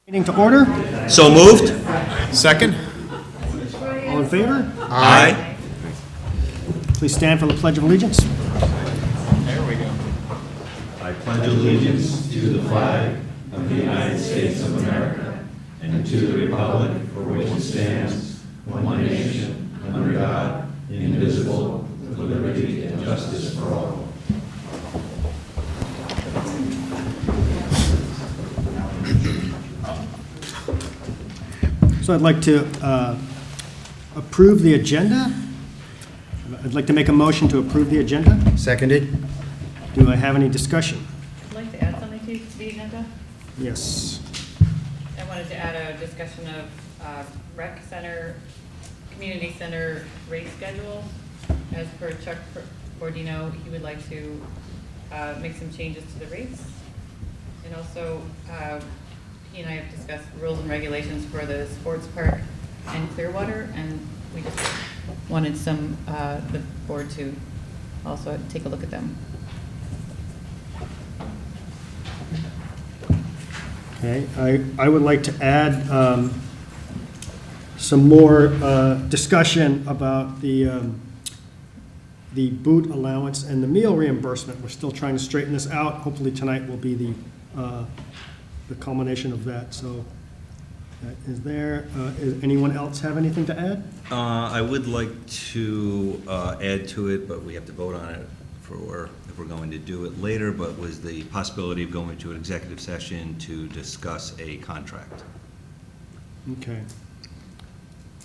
Meeting to order. So moved. Second? All in favor? Aye. Please stand for the Pledge of Allegiance. There we go. I pledge allegiance to the flag of the United States of America and to the republic for which it stands, one nation, under God, indivisible, with liberty and justice for all. So I'd like to approve the agenda. I'd like to make a motion to approve the agenda. Seconded? Do I have any discussion? I'd like to add something to the agenda. Yes. I wanted to add a discussion of rec center, community center rate schedule. As per Chuck Bordino, he would like to make some changes to the rates. And also, he and I have discussed rules and regulations for the sports park and Clearwater, and we just wanted the board to also take a look at them. Okay, I would like to add some more discussion about the boot allowance and the meal reimbursement. We're still trying to straighten this out. Hopefully tonight will be the culmination of that. So that is there. Does anyone else have anything to add? I would like to add to it, but we have to vote on it if we're going to do it later, but was the possibility of going to an executive session to discuss a contract. Okay.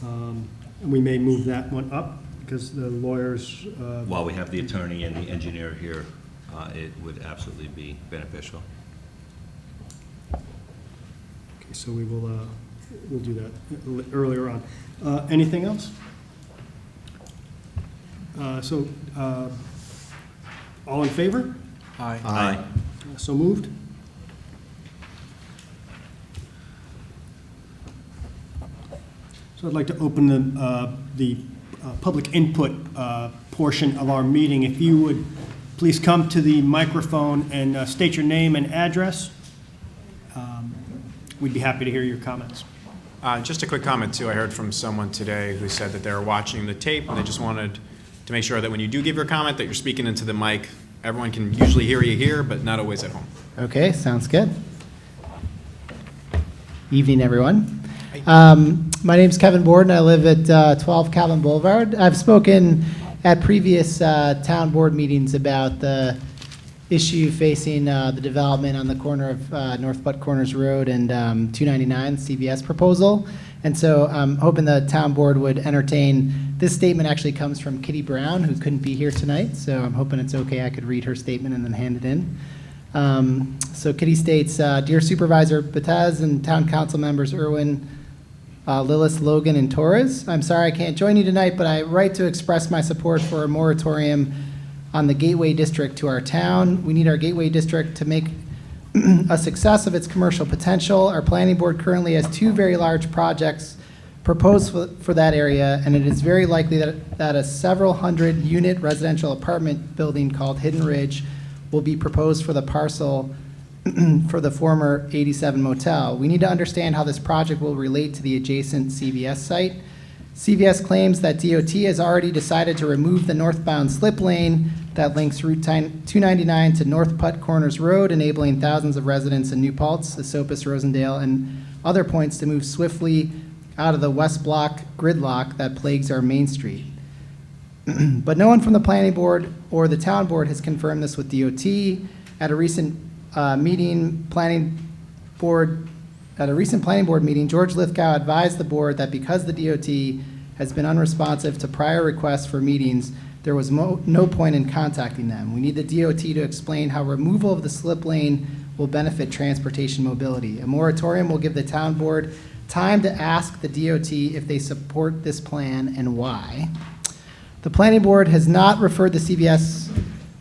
And we may move that one up because the lawyers. While we have the attorney and the engineer here, it would absolutely be beneficial. Okay, so we'll do that earlier on. Anything else? All in favor? Aye. Aye. So moved. So I'd like to open the public input portion of our meeting. If you would please come to the microphone and state your name and address. We'd be happy to hear your comments. Just a quick comment, too. I heard from someone today who said that they were watching the tape, and they just wanted to make sure that when you do give your comment that you're speaking into the mic. Everyone can usually hear you here, but not always at home. Okay, sounds good. Evening, everyone. My name's Kevin Borden. I live at 12 Calvin Boulevard. I've spoken at previous town board meetings about the issue facing the development on the corner of North Butt Corners Road and 299 CVS proposal. And so I'm hoping the town board would entertain. This statement actually comes from Kitty Brown, who couldn't be here tonight, so I'm hoping it's okay. I could read her statement and then hand it in. So Kitty states, Dear Supervisor Betez and Town Council members Irwin, Lillis, Logan, and Torres, I'm sorry I can't join you tonight, but I write to express my support for a moratorium on the Gateway District to our town. We need our Gateway District to make a success of its commercial potential. Our planning board currently has two very large projects proposed for that area, and it is very likely that a several hundred unit residential apartment building called Hidden Ridge will be proposed for the parcel for the former 87 motel. We need to understand how this project will relate to the adjacent CVS site. CVS claims that DOT has already decided to remove the northbound slip lane that links Route 299 to North Putt Corners Road, enabling thousands of residents in New Paltz, Esopus, Rosendale, and other points to move swiftly out of the West Block gridlock that plagues our Main Street. But no one from the planning board or the town board has confirmed this with DOT. At a recent planning board meeting, George Lithgow advised the board that because the DOT has been unresponsive to prior requests for meetings, there was no point in contacting them. We need the DOT to explain how removal of the slip lane will benefit transportation mobility. A moratorium will give the town board time to ask the DOT if they support this plan and why. The planning board has not referred the CVS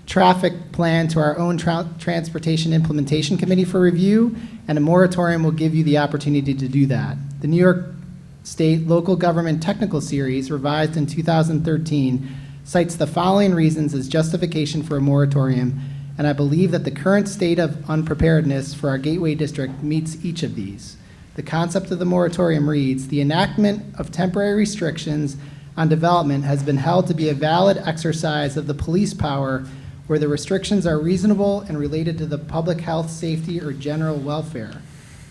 traffic plan to our own Transportation Implementation Committee for review, and a moratorium will give you the opportunity to do that. The New York State Local Government Technical Series, revised in 2013, cites the following reasons as justification for a moratorium, and I believe that the current state of unpreparedness for our Gateway District meets each of these. The concept of the moratorium reads, "The enactment of temporary restrictions on development has been held to be a valid exercise of the police power where the restrictions are reasonable and related to the public health, safety, or general welfare.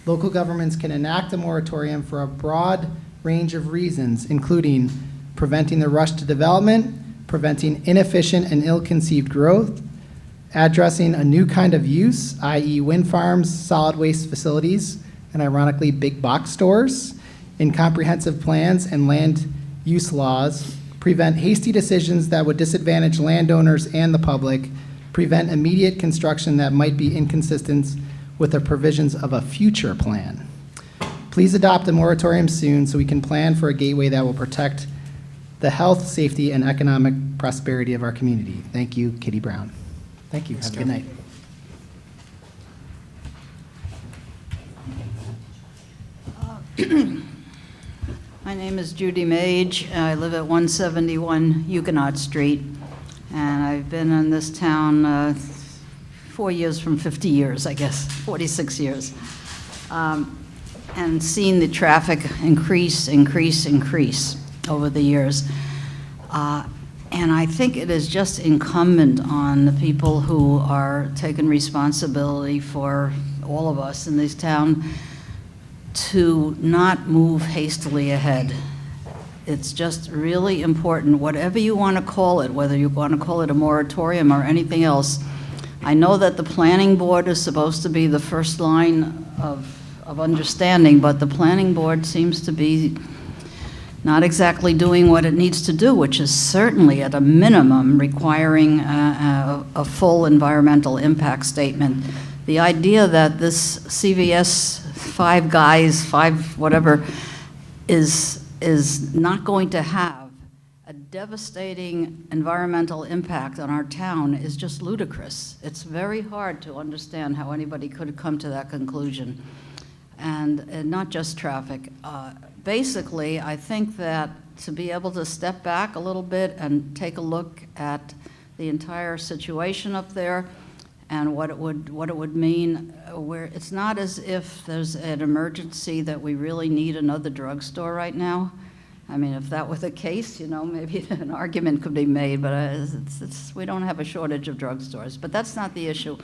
Local governments can enact a moratorium for a broad range of reasons, including preventing the rush to development, preventing inefficient and ill-conceived growth, addressing a new kind of use, i.e. wind farms, solid waste facilities, and ironically, big box stores, in comprehensive plans and land use laws, prevent hasty decisions that would disadvantage landowners and the public, prevent immediate construction that might be inconsistent with the provisions of a future plan. Please adopt a moratorium soon so we can plan for a gateway that will protect the health, safety, and economic prosperity of our community. Thank you, Kitty Brown." Thank you. Have a good night. My name is Judy Mage. I live at 171 Huguenot Street, and I've been in this town 4 years from 50 years, I guess, 46 years, and seen the traffic increase over the years. And I think it is just incumbent on the people who are taking responsibility for all of us in this town to not move hastily ahead. It's just really important, whatever you want to call it, whether you want to call it a moratorium or anything else. I know that the planning board is supposed to be the first line of understanding, but the planning board seems to be not exactly doing what it needs to do, which is certainly at a minimum requiring a full environmental impact statement. The idea that this CVS Five Guys, five whatever, is not going to have a devastating environmental impact on our town is just ludicrous. It's very hard to understand how anybody could come to that conclusion. And not just traffic. Basically, I think that to be able to step back a little bit and take a look at the entire situation up there and what it would mean, where it's not as if there's an emergency that we really need another drugstore right now. I mean, if that were the case, maybe an argument could be made, but we don't have a shortage of drugstores. But that's not the issue.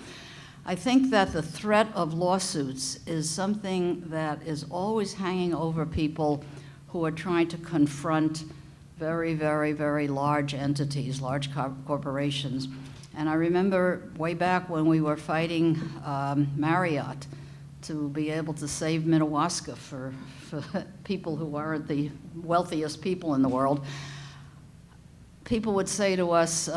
I think that the threat of lawsuits is something that is always hanging over people who are trying to confront very, very, very large entities, large corporations. And I remember way back when we were fighting Marriott to be able to save Minnewaska for people who aren't the wealthiest people in the world. People would say to us,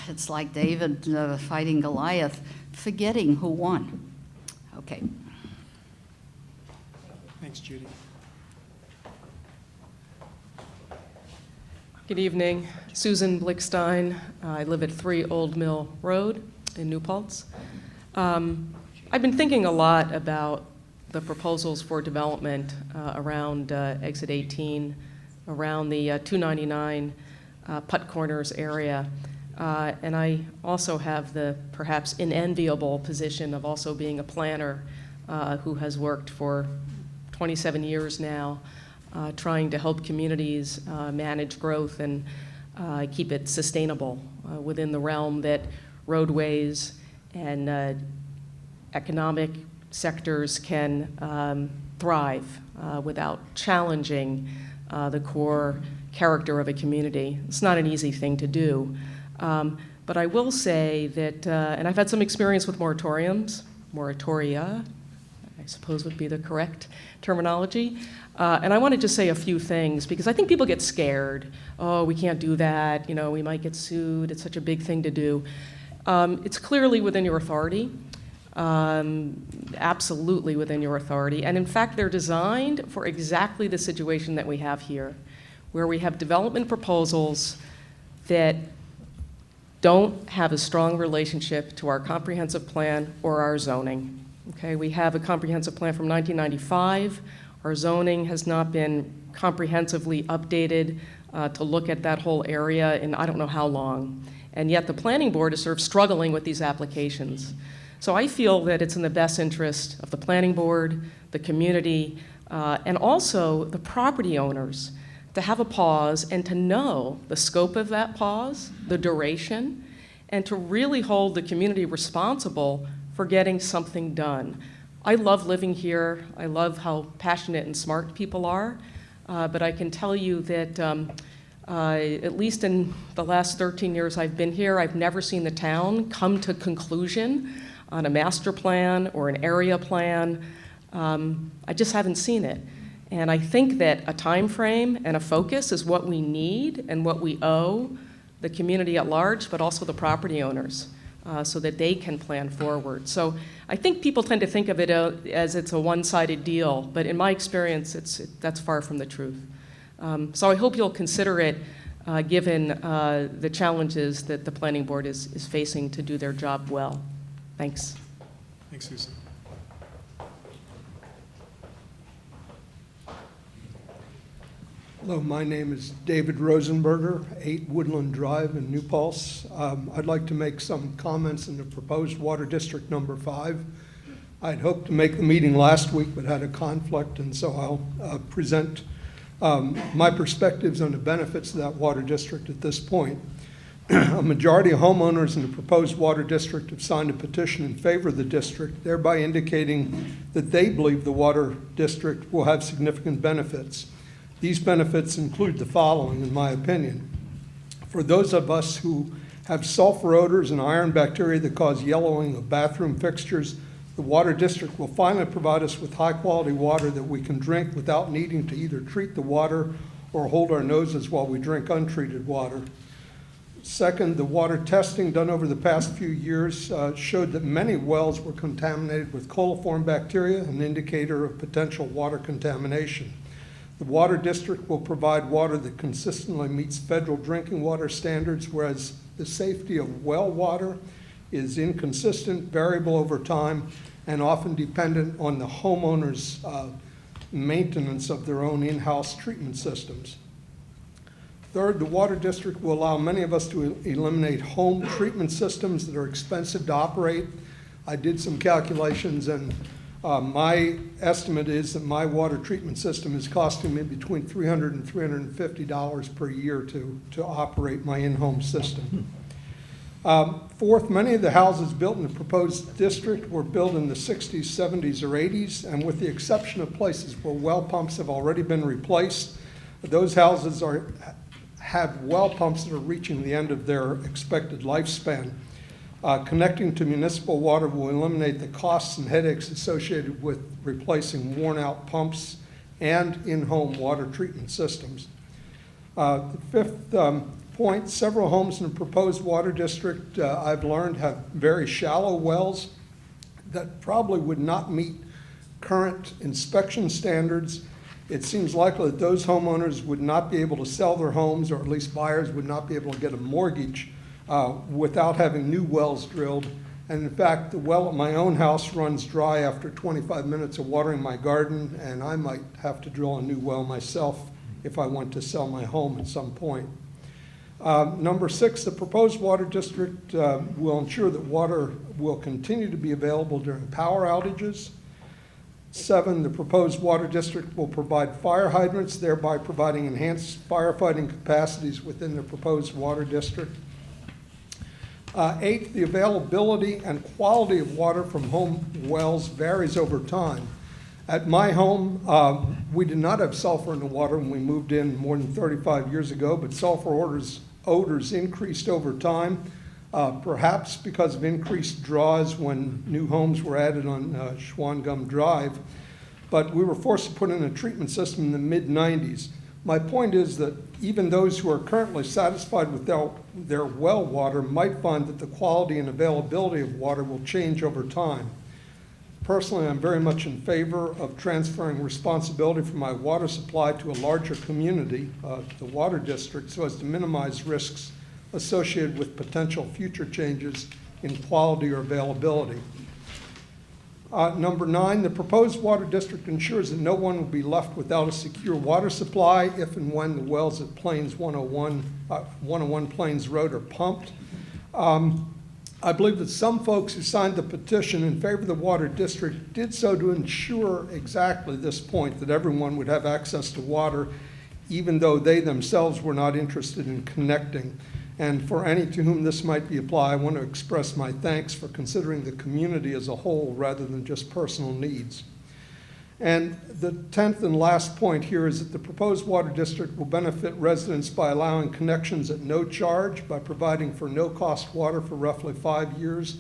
it's like David fighting Goliath, forgetting who won. Okay. Thanks, Judy. Good evening. Susan Blickstein. I live at 3 Old Mill Road in New Paltz. I've been thinking a lot about the proposals for development around Exit 18, around the 299 Putt Corners area. And I also have the perhaps unenviable position of also being a planner who has worked for 27 years now, trying to help communities manage growth and keep it sustainable within the realm that roadways and economic sectors can thrive without challenging the core character of a community. It's not an easy thing to do. But I will say that, and I've had some experience with moratoriums, moratoria, I suppose would be the correct terminology. And I want to just say a few things because I think people get scared. Oh, we can't do that. We might get sued. It's such a big thing to do. It's clearly within your authority, absolutely within your authority. And in fact, they're designed for exactly the situation that we have here, where we have development proposals that don't have a strong relationship to our comprehensive plan or our zoning. Okay, we have a comprehensive plan from 1995. Our zoning has not been comprehensively updated to look at that whole area in I don't know how long. And yet the planning board is sort of struggling with these applications. So I feel that it's in the best interest of the planning board, the community, and also the property owners to have a pause and to know the scope of that pause, the duration, and to really hold the community responsible for getting something done. I love living here. I love how passionate and smart people are, but I can tell you that at least in the last 13 years I've been here, I've never seen the town come to conclusion on a master plan or an area plan. I just haven't seen it. And I think that a time frame and a focus is what we need and what we owe the community at large, but also the property owners, so that they can plan forward. So I think people tend to think of it as it's a one-sided deal, but in my experience, that's far from the truth. So I hope you'll consider it, given the challenges that the planning board is facing to do their job well. Thanks. Thanks, Susan. Hello, my name is David Rosenberger, 8 Woodland Drive in New Paltz. I'd like to make some comments in the proposed Water District number 5. I'd hoped to make the meeting last week, but had a conflict, and so I'll present my perspectives on the benefits of that water district at this point. A majority of homeowners in the proposed water district have signed a petition in favor of the district, thereby indicating that they believe the water district will have significant benefits. These benefits include the following, in my opinion. For those of us who have sulfur odors and iron bacteria that cause yellowing of bathroom fixtures, the water district will finally provide us with high-quality water that we can drink without needing to either treat the water or hold our noses while we drink untreated water. Second, the water testing done over the past few years showed that many wells were contaminated with coliform bacteria, an indicator of potential water contamination. The water district will provide water that consistently meets federal drinking water standards, whereas the safety of well water is inconsistent, variable over time, and often dependent on the homeowner's maintenance of their own in-house treatment systems. Third, the water district will allow many of us to eliminate home treatment systems that are expensive to operate. I did some calculations, and my estimate is that my water treatment system is costing me between $300 and $350 per year to operate my in-home system. Fourth, many of the houses built in the proposed district were built in the 60s, 70s, or 80s, and with the exception of places where well pumps have already been replaced, those houses have well pumps that are reaching the end of their expected lifespan. Connecting to municipal water will eliminate the costs and headaches associated with replacing worn-out pumps and in-home water treatment systems. The fifth point, several homes in the proposed water district, I've learned, have very shallow wells that probably would not meet current inspection standards. It seems likely that those homeowners would not be able to sell their homes, or at least buyers would not be able to get a mortgage without having new wells drilled. And in fact, the well at my own house runs dry after 25 minutes of watering my garden, and I might have to drill a new well myself if I want to sell my home at some point. Number 6, the proposed water district will ensure that water will continue to be available during power outages. 7, the proposed water district will provide fire hydrants, thereby providing enhanced firefighting capacities within the proposed water district. 8, the availability and quality of water from home wells varies over time. At my home, we did not have sulfur in the water when we moved in more than 35 years ago, but sulfur odors increased over time, perhaps because of increased draws when new homes were added on Schwangum Drive. But we were forced to put in a treatment system in the mid-90s. My point is that even those who are currently satisfied with their well water might find that the quality and availability of water will change over time. Personally, I'm very much in favor of transferring responsibility for my water supply to a larger community, the water district, so as to minimize risks associated with potential future changes in quality or availability. Number 9, the proposed water district ensures that no one will be left without a secure water supply if and when the wells at 101 Plains Road are pumped. I believe that some folks who signed the petition in favor of the water district did so to ensure exactly this point, that everyone would have access to water, even though they themselves were not interested in connecting. And for any to whom this might be applied, I want to express my thanks for considering the community as a whole rather than just personal needs. And the 10th and last point here is that the proposed water district will benefit residents by allowing connections at no charge, by providing for no-cost water for roughly 5 years,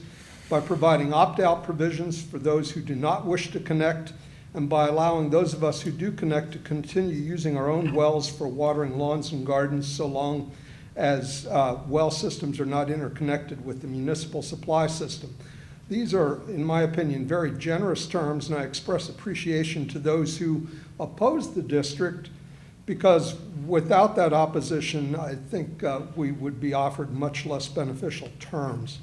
by providing opt-out provisions for those who do not wish to connect, and by allowing those of us who do connect to continue using our own wells for watering lawns and gardens so long as well systems are not interconnected with the municipal supply system. These are, in my opinion, very generous terms, and I express appreciation to those who oppose the district, because without that opposition, I think we would be offered much less beneficial terms.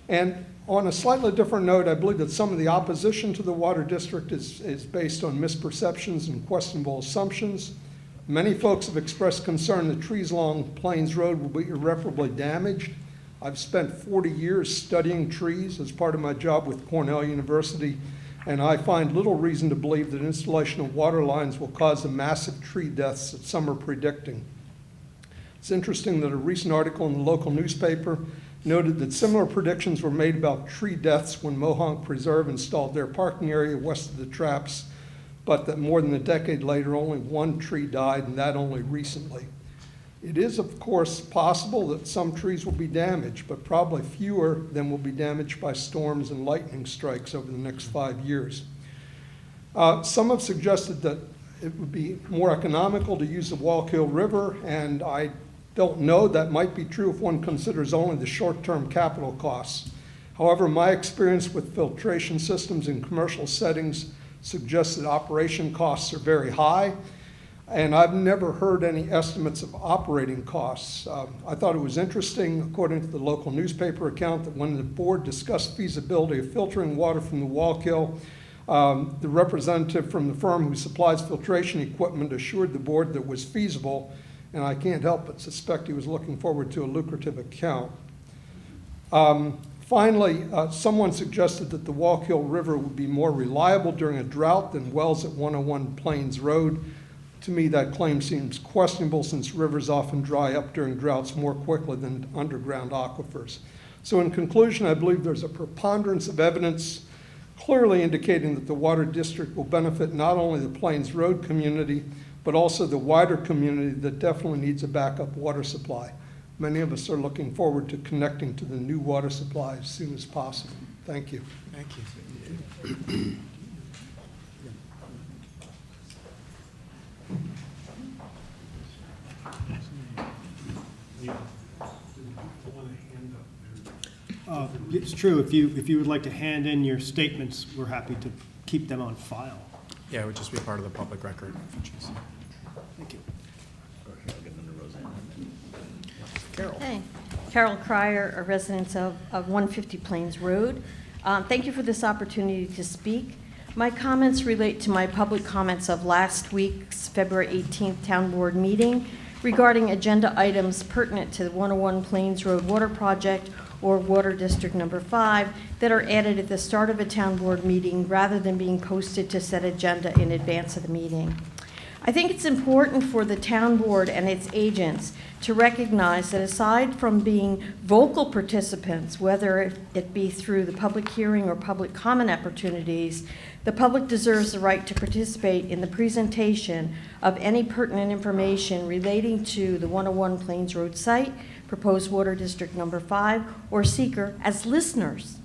And on a slightly different note, I believe that some of the opposition to the water district is based on misperceptions and questionable assumptions. Many folks have expressed concern that trees along Plains Road will be irreparably damaged. I've spent 40 years studying trees as part of my job with Cornell University, and I find little reason to believe that installation of water lines will cause the massive tree deaths that some are predicting. It's interesting that a recent article in the local newspaper noted that similar predictions were made about tree deaths when Mohonk Preserve installed their parking area west of the traps, but that more than a decade later, only one tree died, and that only recently. It is, of course, possible that some trees will be damaged, but probably fewer than will be damaged by storms and lightning strikes over the next 5 years. Some have suggested that it would be more economical to use the Wallkill River, and I don't know, that might be true if one considers only the short-term capital costs. However, my experience with filtration systems in commercial settings suggests that operation costs are very high, and I've never heard any estimates of operating costs. I thought it was interesting, according to the local newspaper account, that when the board discussed feasibility of filtering water from the Wallkill, the representative from the firm who supplies filtration equipment assured the board that it was feasible, and I can't help but suspect he was looking forward to a lucrative account. Finally, someone suggested that the Wallkill River would be more reliable during a drought than wells at 101 Plains Road. To me, that claim seems questionable, since rivers often dry up during droughts more quickly than underground aquifers. So in conclusion, I believe there's a preponderance of evidence clearly indicating that the water district will benefit not only the Plains Road community, but also the wider community that definitely needs a backup water supply. Many of us are looking forward to connecting to the new water supply as soon as possible. Thank you. Thank you. It's true, if you would like to hand in your statements, we're happy to keep them on file. Yeah, it would just be part of the public record. Thank you. Carol. Hey, Carol Cryer, a resident of 150 Plains Road. Thank you for this opportunity to speak. My comments relate to my public comments of last week's February 18th Town Board meeting regarding agenda items pertinent to the 101 Plains Road Water Project or Water District Number 5 that are added at the start of a Town Board meeting rather than being posted to said agenda in advance of the meeting. I think it's important for the Town Board and its agents to recognize that aside from being vocal participants, whether it be through the public hearing or public comment opportunities, the public deserves the right to participate in the presentation of any pertinent information relating to the 101 Plains Road site, proposed Water District Number 5, or seeker as listeners.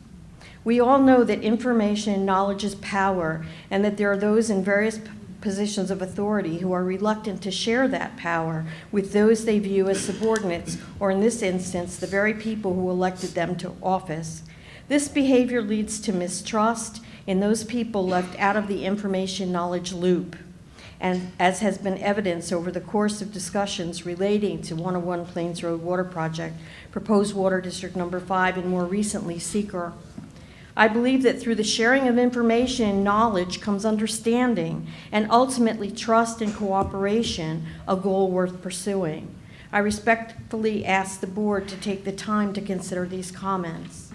We all know that information and knowledge is power, and that there are those in various positions of authority who are reluctant to share that power with those they view as subordinates, or in this instance, the very people who elected them to office. This behavior leads to mistrust in those people left out of the information knowledge loop, and as has been evidenced over the course of discussions relating to 101 Plains Road Water Project, proposed Water District Number 5, and more recently, seeker. I believe that through the sharing of information and knowledge comes understanding and ultimately trust and cooperation, a goal worth pursuing. I respectfully ask the board to take the time to consider these comments.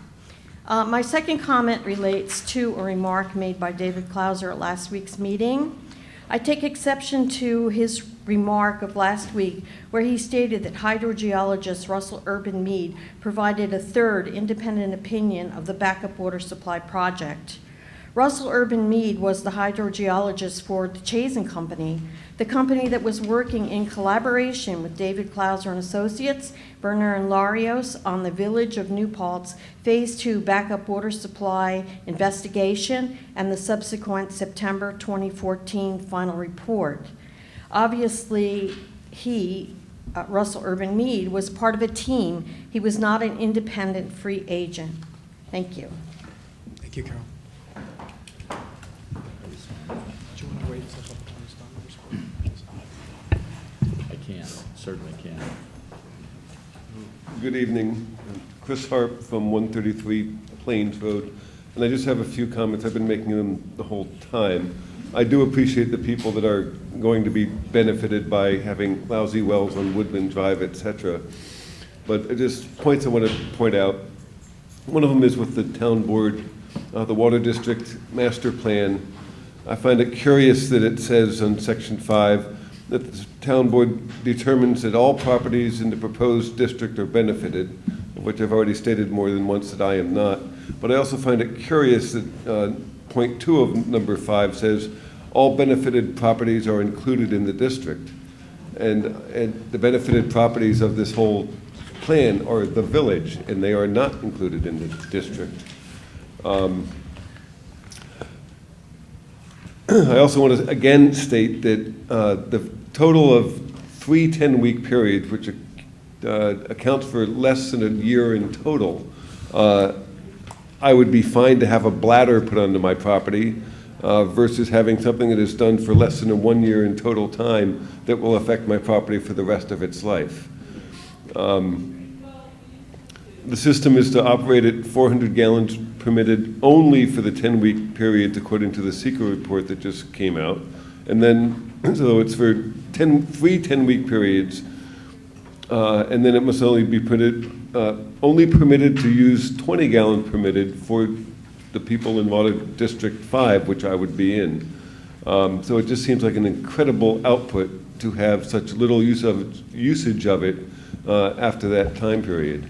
My second comment relates to a remark made by David Clauser at last week's meeting. I take exception to his remark of last week where he stated that hydrogeologist Russell Urban Mead provided a third independent opinion of the backup water supply project. Russell Urban Mead was the hydrogeologist for the Chazen Company, the company that was working in collaboration with David Clauser and Associates, Berner and Larios on the Village of New Paltz Phase 2 backup water supply investigation and the subsequent September 2014 final report. Obviously, Russell Urban Mead, was part of a team. He was not an independent free agent. Thank you. Thank you, Carol. Do you want to wait until public comments done? I can, certainly can. Good evening. Chris Harp from 133 Plains Road. And I just have a few comments. I've been making them the whole time. I do appreciate the people that are going to be benefited by having lousy wells on Woodland Drive, et cetera. But just points I want to point out. One of them is with the town board, the Water District Master Plan. I find it curious that it says on Section 5 that the town board determines that all properties in the proposed district are benefited, of which I've already stated more than once that I am not. But I also find it curious that point 2 of number 5 says all benefited properties are included in the district. And the benefited properties of this whole plan are the village, and they are not included in the district. I also want to again state that the total of 3 10-week periods, which accounts for less than a year in total, I would be fine to have a bladder put onto my property versus having something that is done for less than a 1 year in total time that will affect my property for the rest of its life. The system is to operate at 400 gallons permitted only for the 10-week periods according to the secret report that just came out. And then, so it's for 3 10-week periods, and then it must only be only permitted to use 20 gallons permitted for the people in Water District 5, which I would be in. So it just seems like an incredible output to have such little usage of it after that time period.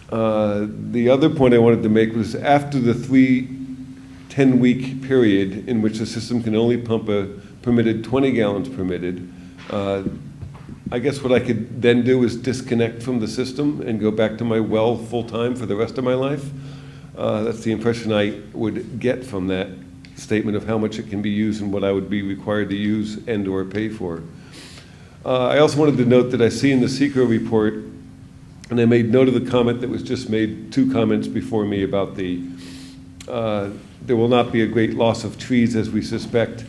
The other point I wanted to make was after the 3 10-week period in which the system can only pump a permitted 20 gallons permitted, I guess what I could then do is disconnect from the system and go back to my well full-time for the rest of my life. That's the impression I would get from that statement of how much it can be used and what I would be required to use and or pay for. I also wanted to note that I see in the secret report, and I made note of the comment that was just made 2 comments before me about there will not be a great loss of trees as we suspect.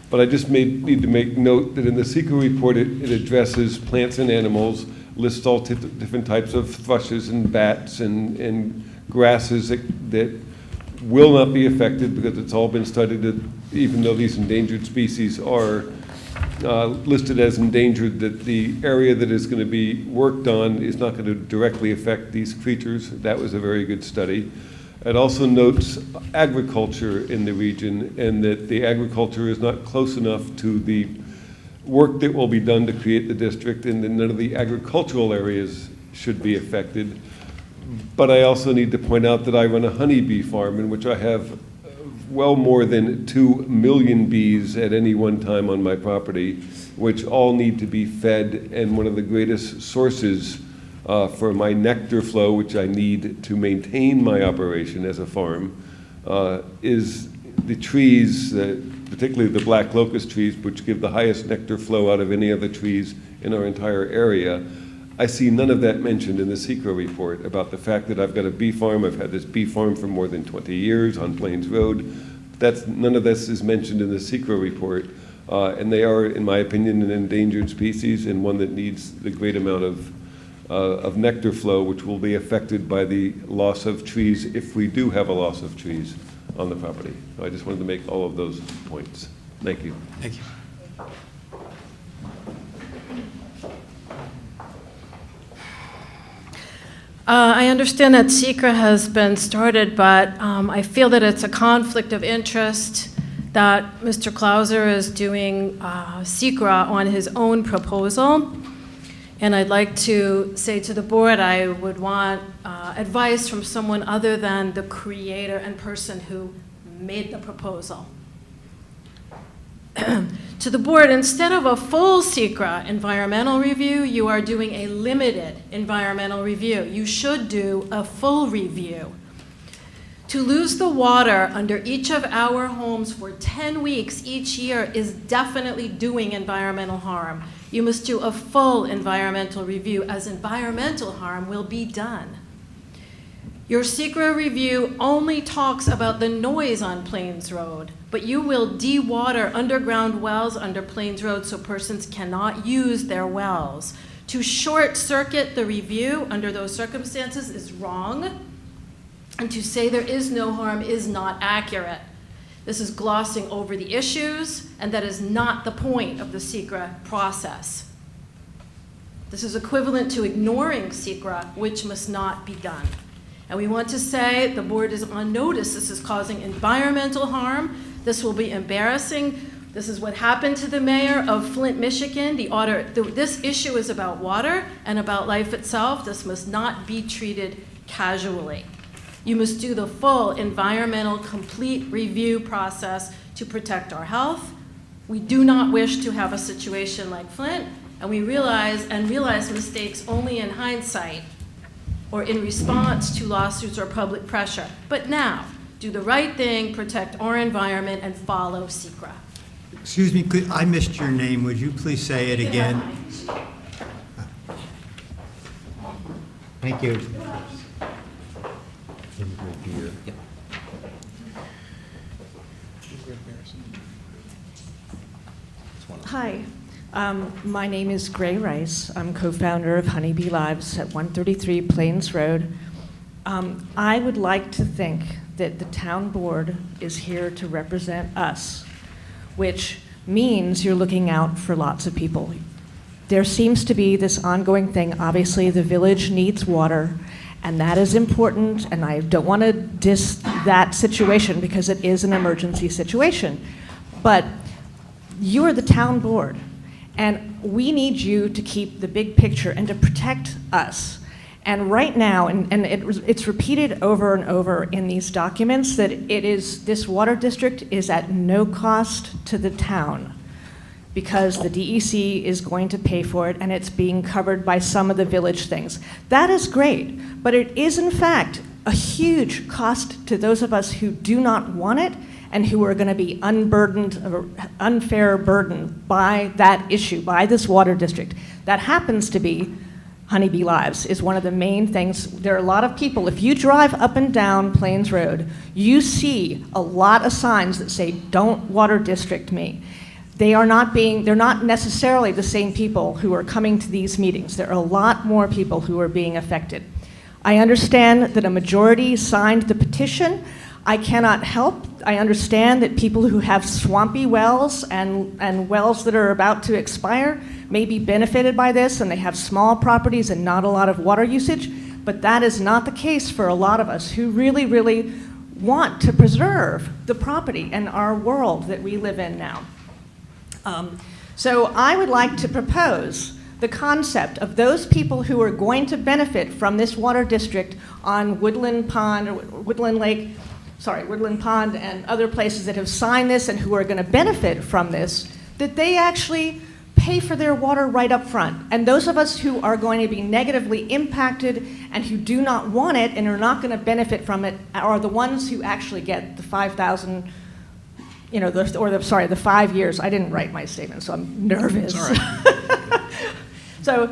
But I just need to make note that in the secret report it addresses plants and animals, lists all different types of thrushes and bats and grasses that will not be affected because it's all been studied that even though these endangered species are listed as endangered, that the area that is going to be worked on is not going to directly affect these creatures. That was a very good study. It also notes agriculture in the region and that the agriculture is not close enough to the work that will be done to create the district and that none of the agricultural areas should be affected. But I also need to point out that I run a honeybee farm in which I have well more than 2 million bees at any one time on my property, which all need to be fed, and one of the greatest sources for my nectar flow, which I need to maintain my operation as a farm, is the trees, particularly the black locust trees, which give the highest nectar flow out of any other trees in our entire area. I see none of that mentioned in the secret report about the fact that I've got a bee farm. I've had this bee farm for more than 20 years on Plains Road. None of this is mentioned in the secret report. And they are, in my opinion, an endangered species and one that needs the great amount of nectar flow, which will be affected by the loss of trees if we do have a loss of trees on the property. So I just wanted to make all of those points. Thank you. Thank you. I understand that SECRA has been started, but I feel that it's a conflict of interest that Mr. Clauser is doing SECRA on his own proposal. And I'd like to say to the board, I would want advice from someone other than the creator and person who made the proposal. To the board, instead of a full SECRA environmental review, you are doing a limited environmental review. You should do a full review. To lose the water under each of our homes for 10 weeks each year is definitely doing environmental harm. You must do a full environmental review, as environmental harm will be done. Your SECRA review only talks about the noise on Plains Road, but you will de-water underground wells under Plains Road so persons cannot use their wells. To short circuit the review under those circumstances is wrong, and to say there is no harm is not accurate. This is glossing over the issues, and that is not the point of the SECRA process. This is equivalent to ignoring SECRA, which must not be done. And we want to say the board is on notice. This is causing environmental harm. This will be embarrassing. This is what happened to the mayor of Flint, Michigan. This issue is about water and about life itself. This must not be treated casually. You must do the full environmental complete review process to protect our health. We do not wish to have a situation like Flint, and we realize mistakes only in hindsight or in response to lawsuits or public pressure. But now, do the right thing, protect our environment, and follow SECRA. Excuse me, I missed your name. Would you please say it again? Thank you. Hi, my name is Gray Rice. I'm co-founder of Honeybee Lives at 133 Plains Road. I would like to think that the town board is here to represent us, which means you're looking out for lots of people. There seems to be this ongoing thing. Obviously, the village needs water, and that is important, and I don't want to diss that situation because it is an emergency situation. But you are the town board, and we need you to keep the big picture and to protect us. And right now, it's repeated over and over in these documents that this water district is at no cost to the town because the DEC is going to pay for it and it's being covered by some of the village things. That is great, but it is in fact a huge cost to those of us who do not want it and who are going to be unfair burdened by that issue, by this water district. That happens to be Honeybee Lives, is one of the main things. There are a lot of people, if you drive up and down Plains Road, you see a lot of signs that say, "Don't water district me." They're not necessarily the same people who are coming to these meetings. There are a lot more people who are being affected. I understand that a majority signed the petition. I cannot help. I understand that people who have swampy wells and wells that are about to expire may be benefited by this, and they have small properties and not a lot of water usage, but that is not the case for a lot of us who really, really want to preserve the property and our world that we live in now. So I would like to propose the concept of those people who are going to benefit from this water district on Woodland Pond and other places that have signed this and who are going to benefit from this, that they actually pay for their water right up front. And those of us who are going to be negatively impacted and who do not want it and are not going to benefit from it are the ones who actually get the 5,000, the 5 years. I didn't write my statement, so I'm nervous. It's all right. So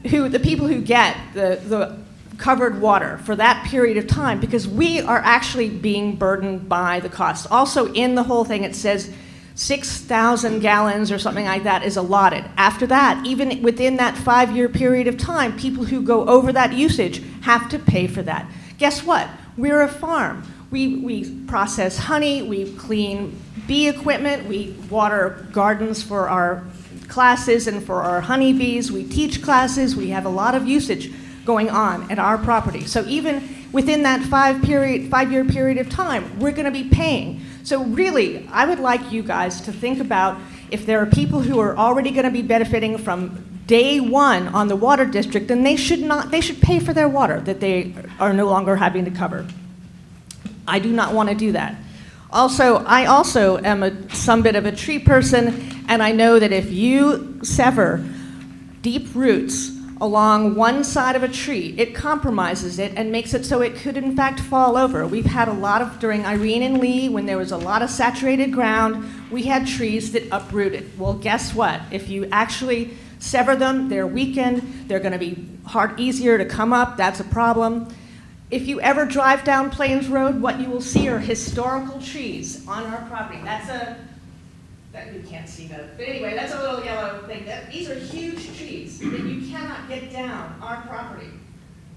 the people who get the covered water for that period of time, because we are actually being burdened by the cost. Also in the whole thing, it says 6,000 gallons or something like that is allotted. After that, even within that 5-year period of time, people who go over that usage have to pay for that. Guess what? We're a farm. We process honey, we clean bee equipment, we water gardens for our classes and for our honeybees, we teach classes, we have a lot of usage. going on at our property. So even within that 5-year period of time, we're going to be paying. So really, I would like you guys to think about if there are people who are already going to be benefiting from day one on the water district, then they should pay for their water that they are no longer having to cover. I do not want to do that. I also am some bit of a tree person, and I know that if you sever deep roots along one side of a tree, it compromises it and makes it so it could in fact fall over. We've had a lot of, during Irene and Lee, when there was a lot of saturated ground, we had trees that uprooted. Well, guess what? If you actually sever them, they're weakened, they're going to be easier to come up, that's a problem. If you ever drive down Plains Road, what you will see are historical trees on our property. You can't see that, but anyway, that's a little yellow thing. These are huge trees that you cannot get down our property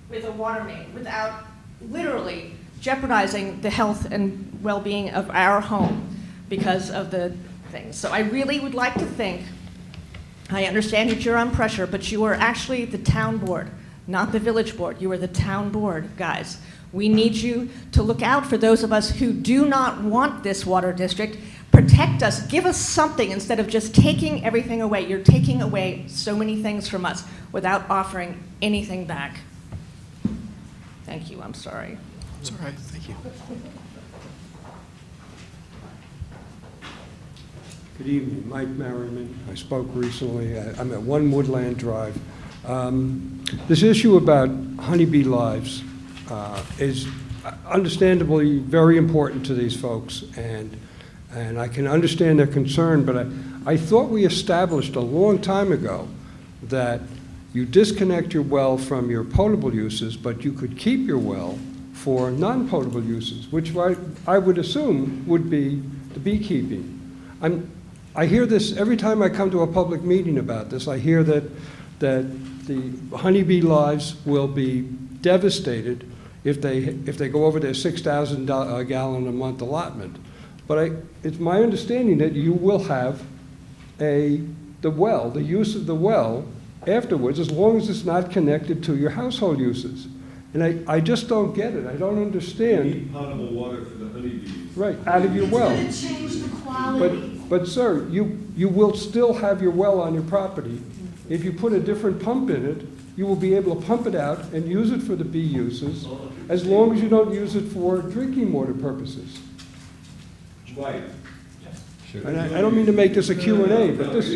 with a water main without literally jeopardizing the health and well-being of our home because of the things. So I really would like to think, I understand that you're on pressure, but you are actually the town board, not the village board. You are the town board, guys. We need you to look out for those of us who do not want this water district. Protect us, give us something instead of just taking everything away. You're taking away so many things from us without offering anything back. Thank you, I'm sorry. It's all right, thank you. Good evening, Mike Merriman. I spoke recently. I'm at 1 Woodland Drive. This issue about honeybee lives is understandably very important to these folks, and I can understand their concern, but I thought we established a long time ago that you disconnect your well from your potable uses, but you could keep your well for non-potable uses, which I would assume would be the beekeeping. I hear this every time I come to a public meeting about this. I hear that the honeybee lives will be devastated if they go over their 6,000 gallon a month allotment. But it's my understanding that you will have the use of the well afterwards, as long as it's not connected to your household uses. And I just don't get it. I don't understand. You need potable water for the honeybees. Right, out of your well. It's going to change the quality. But sir, you will still have your well on your property. If you put a different pump in it, you will be able to pump it out and use it for the bee uses, as long as you don't use it for drinking water purposes. Right. And I don't mean to make this a Q&A, but this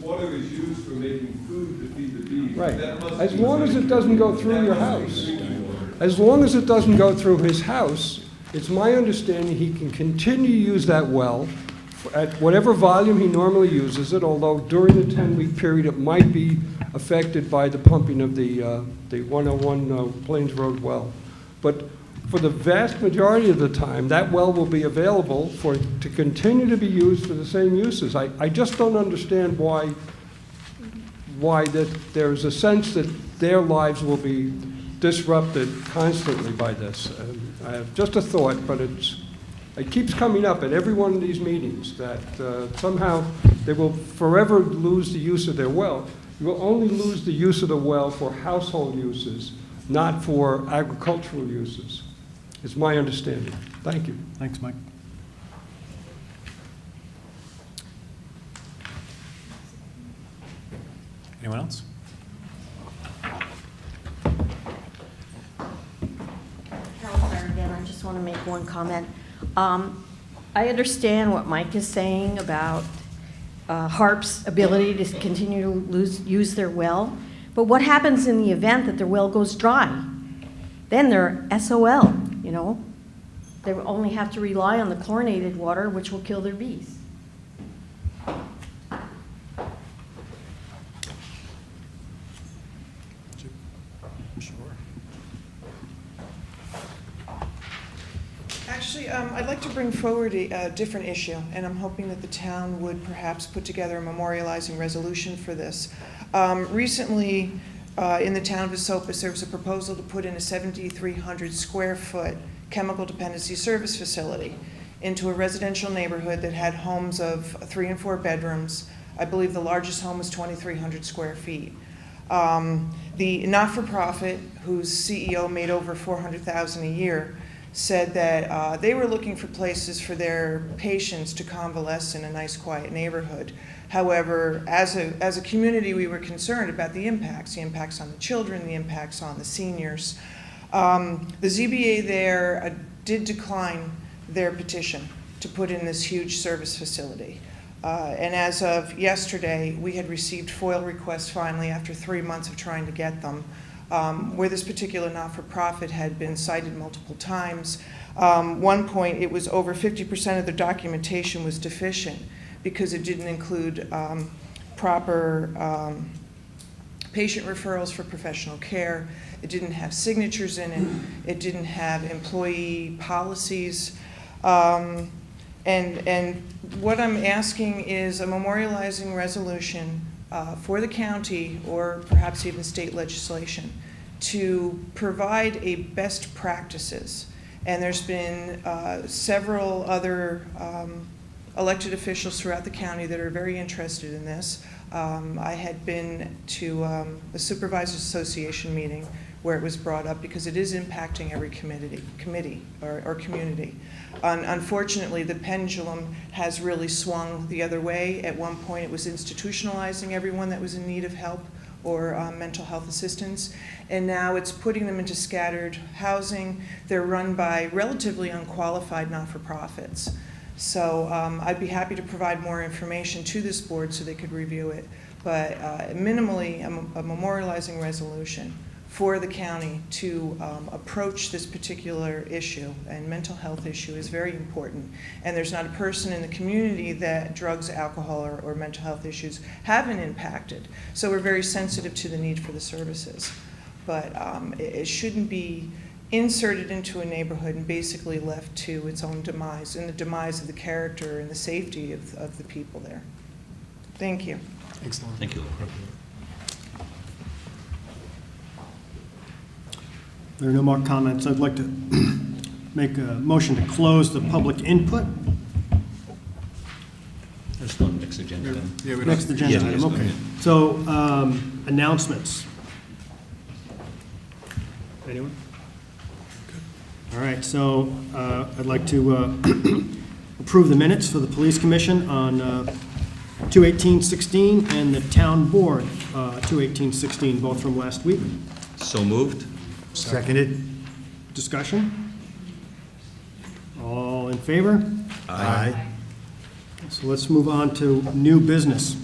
water is used for making food to feed the bees. right. As long as it doesn't go through your house, as long as it doesn't go through his house, it's my understanding he can continue to use that well at whatever volume he normally uses it, although during the 10-week period it might be affected by the pumping of the 101 Plains Road well. But for the vast majority of the time, that well will be available to continue to be used for the same uses. I just don't understand why that there's a sense that their lives will be disrupted constantly by this. I have just a thought, but it keeps coming up at every one of these meetings that somehow they will forever lose the use of their well. You will only lose the use of the well for household uses, not for agricultural uses. It's my understanding. Thank you. Thanks, Mike. Anyone else? Again, I just want to make one comment. I understand what Mike is saying about HARP's ability to continue to use their well, but what happens in the event that their well goes dry? Then they're SOL, you know? They will only have to rely on the chlorinated water, which will kill their bees. Actually, I'd like to bring forward a different issue, and I'm hoping that the town would perhaps put together a memorializing resolution for this. Recently, in the town of Esopus, there was a proposal to put in a 7,300 square foot chemical dependency service facility into a residential neighborhood that had homes of 3 and 4 bedrooms. I believe the largest home was 2,300 square feet. The not-for-profit, whose CEO made over $400,000 a year, said that they were looking for places for their patients to convalesce in a nice, quiet neighborhood. However, as a community, we were concerned about the impacts on the children, the impacts on the seniors. The ZBA there did decline their petition to put in this huge service facility. And as of yesterday, we had received FOIL requests finally after 3 months of trying to get them, where this particular not-for-profit had been cited multiple times. One point, it was over 50% of the documentation was deficient because it didn't include proper patient referrals for professional care. It didn't have signatures in it. It didn't have employee policies. And what I'm asking is a memorializing resolution for the county, or perhaps even state legislation, to provide a best practices. And there's been several other elected officials throughout the county that are very interested in this. I had been to a Supervisors Association meeting where it was brought up because it is impacting every committee or community. Unfortunately, the pendulum has really swung the other way. At one point, it was institutionalizing everyone that was in need of help or mental health assistance, and now it's putting them into scattered housing. They're run by relatively unqualified not-for-profits. So I'd be happy to provide more information to this board so they could review it, but minimally a memorializing resolution for the county to approach this particular issue, and mental health issue is very important. And there's not a person in the community that drugs, alcohol, or mental health issues haven't impacted. So we're very sensitive to the need for the services. But it shouldn't be inserted into a neighborhood and basically left to its own demise, and the demise of the character and the safety of the people there. Thank you. Excellent. Thank you. There are no more comments. I'd like to make a motion to close the public input. There's no next agenda then. Yeah, we don't- Next agenda Yeah, item, yes, go okay. ahead. So, announcements. Anyone? All right, so I'd like to approve the minutes for the Police Commission on 2/18/16 and the Town Board 2/18/16, both from last week. So moved? Seconded? Discussion? All in favor? Aye. So let's move on to new business.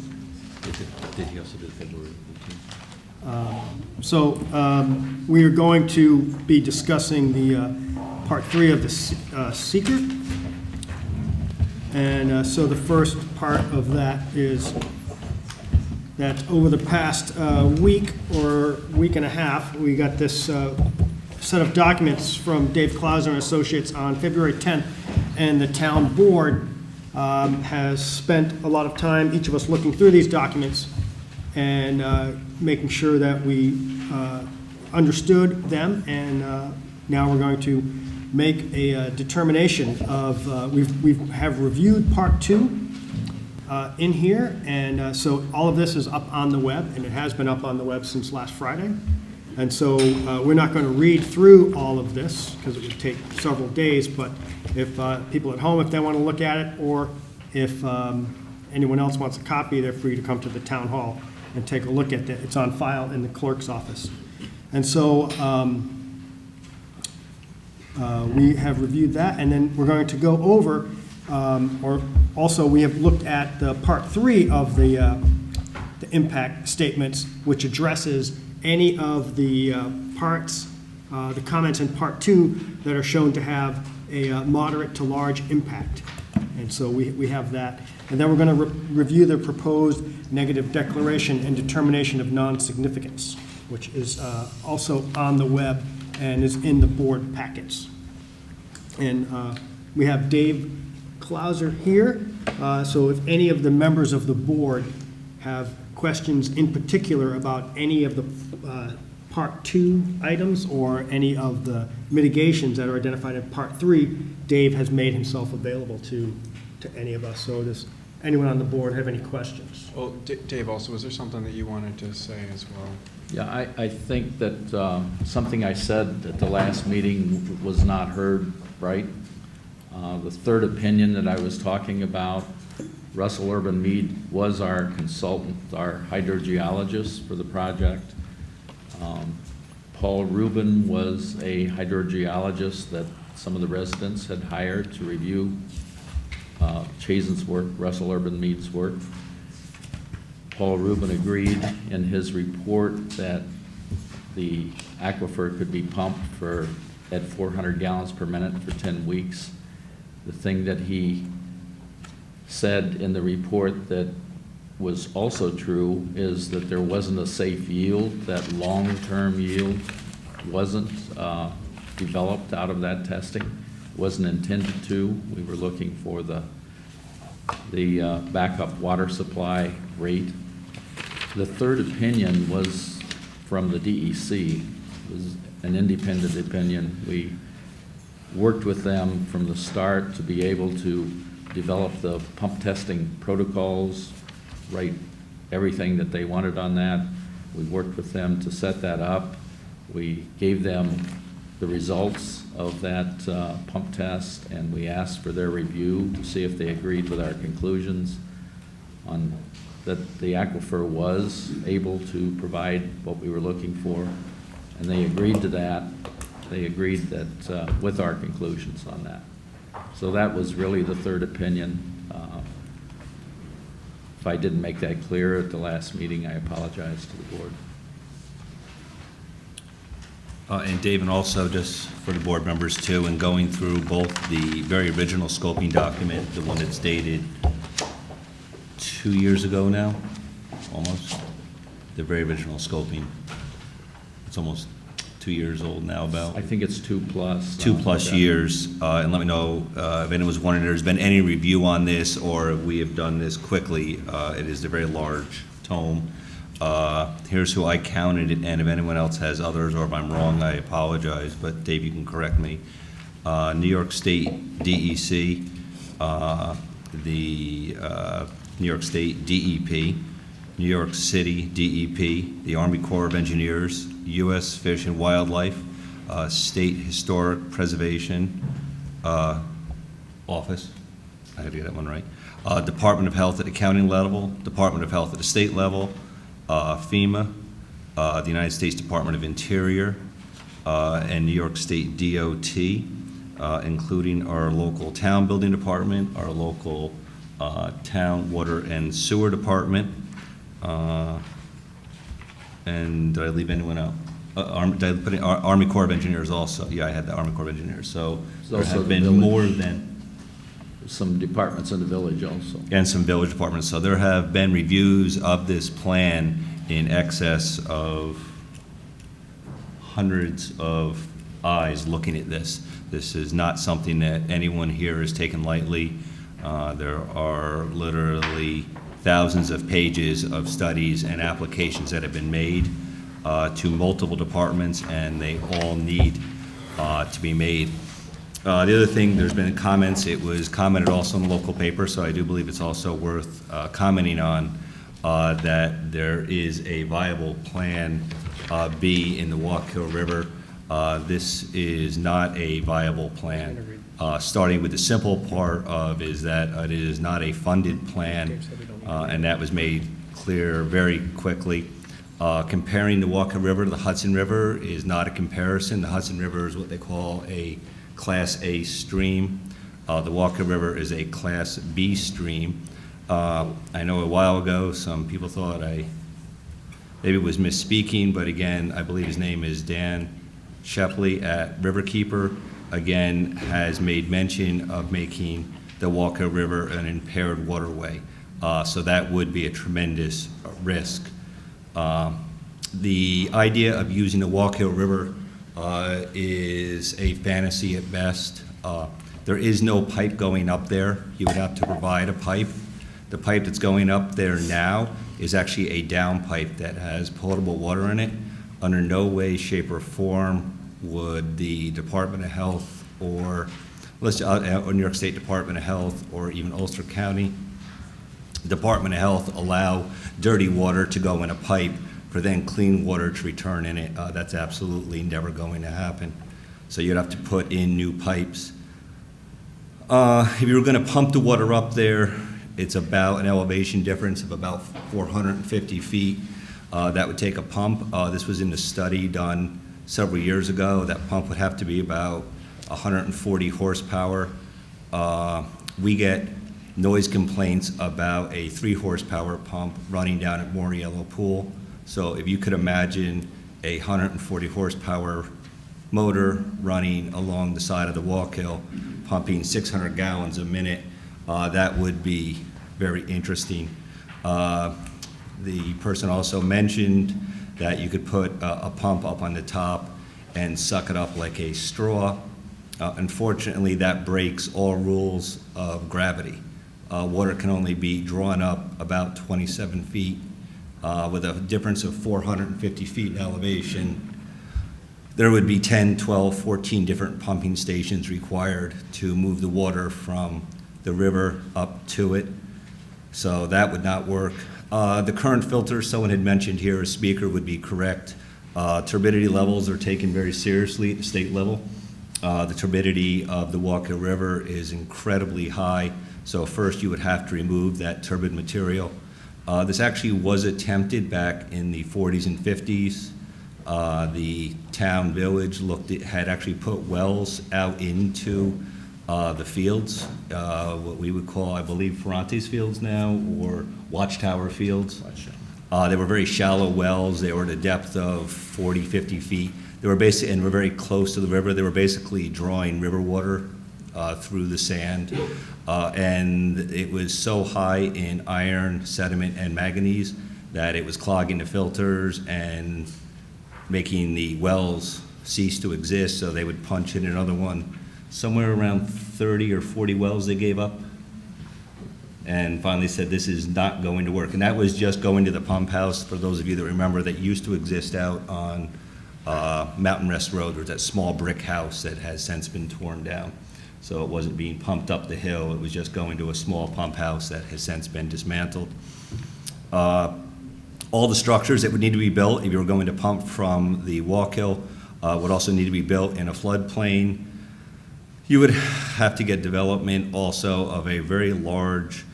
Did he also do February 18th? So we are going to be discussing the Part 3 of the seeker. And so the first part of that is that over the past week or week and a half, we got this set of documents from Dave Clauser and Associates on February 10th, and the town board has spent a lot of time, each of us, looking through these documents and making sure that we understood them, and now we're going to make a determination of, we have reviewed Part 2 in here, and so all of this is up on the web, and it has been up on the web since last Friday. And so we're not going to read through all of this because it would take several days, but if people at home, if they want to look at it, or if anyone else wants a copy, they're free to come to the town hall and take a look at it. It's on file in the clerk's office. And so we have reviewed that, and then we're going to go over, or also we have looked at the Part 3 of the impact statements, which addresses any of the parts, the comments in Part 2 that are shown to have a moderate to large impact. And so we have that. And then we're going to review the proposed negative declaration and determination of non-significance, which is also on the web and is in the board packets. And we have Dave Clauser here. So if any of the members of the board have questions in particular about any of the Part 2 items or any of the mitigations that are identified in Part 3, Dave has made himself available to any of us. So this anyone on the board have any questions. Well, Dave, also, was there something that you wanted to say as well? Yeah, I think that something I said at the last meeting was not heard right. The third opinion that I was talking about, Russell Urban Mead was our consultant, our hydrogeologist for the project. Paul Rubin was a hydrogeologist that some of the residents had hired to review Chazen's work, Russell Urban Mead's work. Paul Rubin agreed in his report that the aquifer could be pumped at 400 gallons per minute for 10 weeks. The thing that he said in the report that was also true is that there wasn't a safe yield, that long-term yield wasn't developed out of that testing, wasn't intended to. We were looking for the backup water supply rate. The third opinion was from the DEC. It was an independent opinion. We worked with them from the start to be able to develop the pump testing protocols, write everything that they wanted on that. We worked with them to set that up. We gave them the results of that pump test, and we asked for their review to see if they agreed with our conclusions on that the aquifer was able to provide what we were looking for, and they agreed to that. They agreed that with our conclusions on that. So that was really the third opinion. If I didn't make that clear at the last meeting, I apologize to the board. And Dave, and also just for the board members too, and going through both the very original scoping document, the one that's dated 2 years ago now, almost, the very original scoping. It's almost 2 years old now about. I think it's 2+. 2+ years, and let me know if anyone's wondering if there's been any review on this or if we have done this quickly. It is a very large tome. Here's who I counted, and if anyone else has others or if I'm wrong, I apologize, but Dave, you can correct me. New York State DEC, the New York State DEP, New York City DEP, the Army Corps of Engineers, U.S. Fish and Wildlife, State Historic Preservation Office, I have to get that one right, Department of Health at the county level, Department of Health at the state level, FEMA, the United States Department of Interior, and New York State DOT, including our local town building department, our local town water and sewer department, and did I leave anyone out? Did I put in Army Corps of Engineers also? Yeah, I had the Army Corps of Engineers. So there have been more than some departments in the village also. And some village departments. So there have been reviews of this plan in excess of hundreds of eyes looking at this. This is not something that anyone here has taken lightly. There are literally thousands of pages of studies and applications that have been made to multiple departments, and they all need to be made. The other thing, there's been comments, it was commented also in the local paper, so I do believe it's also worth commenting on that there is a viable Plan B in the Wallkill River. This is not a viable plan. Starting with the simple part of is that it is not a funded plan, and that was made clear very quickly. Comparing the Wallkill River to the Hudson River is not a comparison. The Hudson River is what they call a Class A stream. The Wallkill River is a Class B stream. I know a while ago some people thought I maybe was misspeaking, but again, I believe his name is Dan Shepley at Riverkeeper, again, has made mention of making the Wallkill River an impaired waterway. So that would be a tremendous risk. The idea of using the Wallkill River is a fantasy at best. There is no pipe going up there. You would have to provide a pipe. The pipe that's going up there now is actually a down pipe that has potable water in it. Under no way, shape, or form would the Department of Health or New York State Department of Health or even Ulster County Department of Health allow dirty water to go in a pipe for then clean water to return in it. That's absolutely never going to happen. So you'd have to put in new pipes. If you were going to pump the water up there, it's about an elevation difference of about 450 feet. That would take a pump. This was in a study done several years ago. That pump would have to be about 140 horsepower. We get noise complaints about a 3 horsepower pump running down at Moriello Pool. So if you could imagine a 140 horsepower motor running along the side of the Wallkill, pumping 600 gallons a minute, that would be very interesting. The person also mentioned that you could put a pump up on the top and suck it up like a straw. Unfortunately, that breaks all rules of gravity. Water can only be drawn up about 27 feet with a difference of 450 feet in elevation. There would be 10, 12, 14 different pumping stations required to move the water from the river up to it. So that would not work. The current filter, someone had mentioned here, a speaker would be correct. Turbidity levels are taken very seriously at the state level. The turbidity of the Wallkill River is incredibly high. So first you would have to remove that turbid material. This actually was attempted back in the 40s and 50s. The town village had actually put wells out into the fields, what we would call, I believe, Ferrante's fields now, or Watchtower fields. They were very shallow wells. They were at a depth of 40, 50 feet. They were basically, and were very close to the river. They were basically drawing river water through the sand. And it was so high in iron, sediment, and manganese that it was clogging the filters and making the wells cease to exist, so they would punch in another one. Somewhere around 30 or 40 wells they gave up, and finally said this is not going to work. And that was just going to the pump house, for those of you that remember, that used to exist out on Mountain Rest Road. There was that small brick house that has since been torn down. So it wasn't being pumped up the hill, it was just going to a small pump house that has since been dismantled. All the structures that would need to be built if you were going to pump from the Wallkill would also need to be built in a floodplain. You would have to get development also of a very large,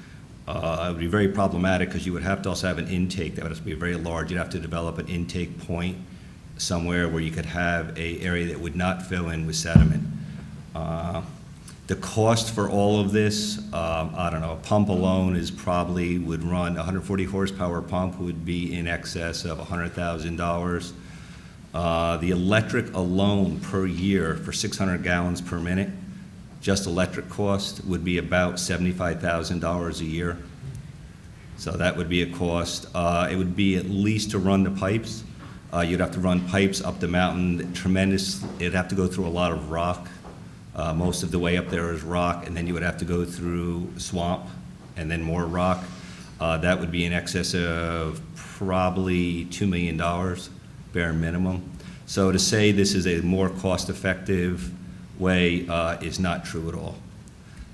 it would be very problematic because you would have to also have an intake that would have to be very large. You'd have to develop an intake point somewhere where you could have an area that would not fill in with sediment. The cost for all of this, I don't know, a pump alone is probably would run, 140 horsepower pump would be in excess of $100,000. The electric alone per year for 600 gallons per minute, just electric cost would be about $75,000 a year. So that would be a cost. It would be at least to run the pipes. You'd have to run pipes up the mountain, tremendous, it'd have to go through a lot of rock. Most of the way up there is rock, and then you would have to go through swamp and then more rock. That would be in excess of probably $2 million, bare minimum. So to say this is a more cost-effective way is not true at all.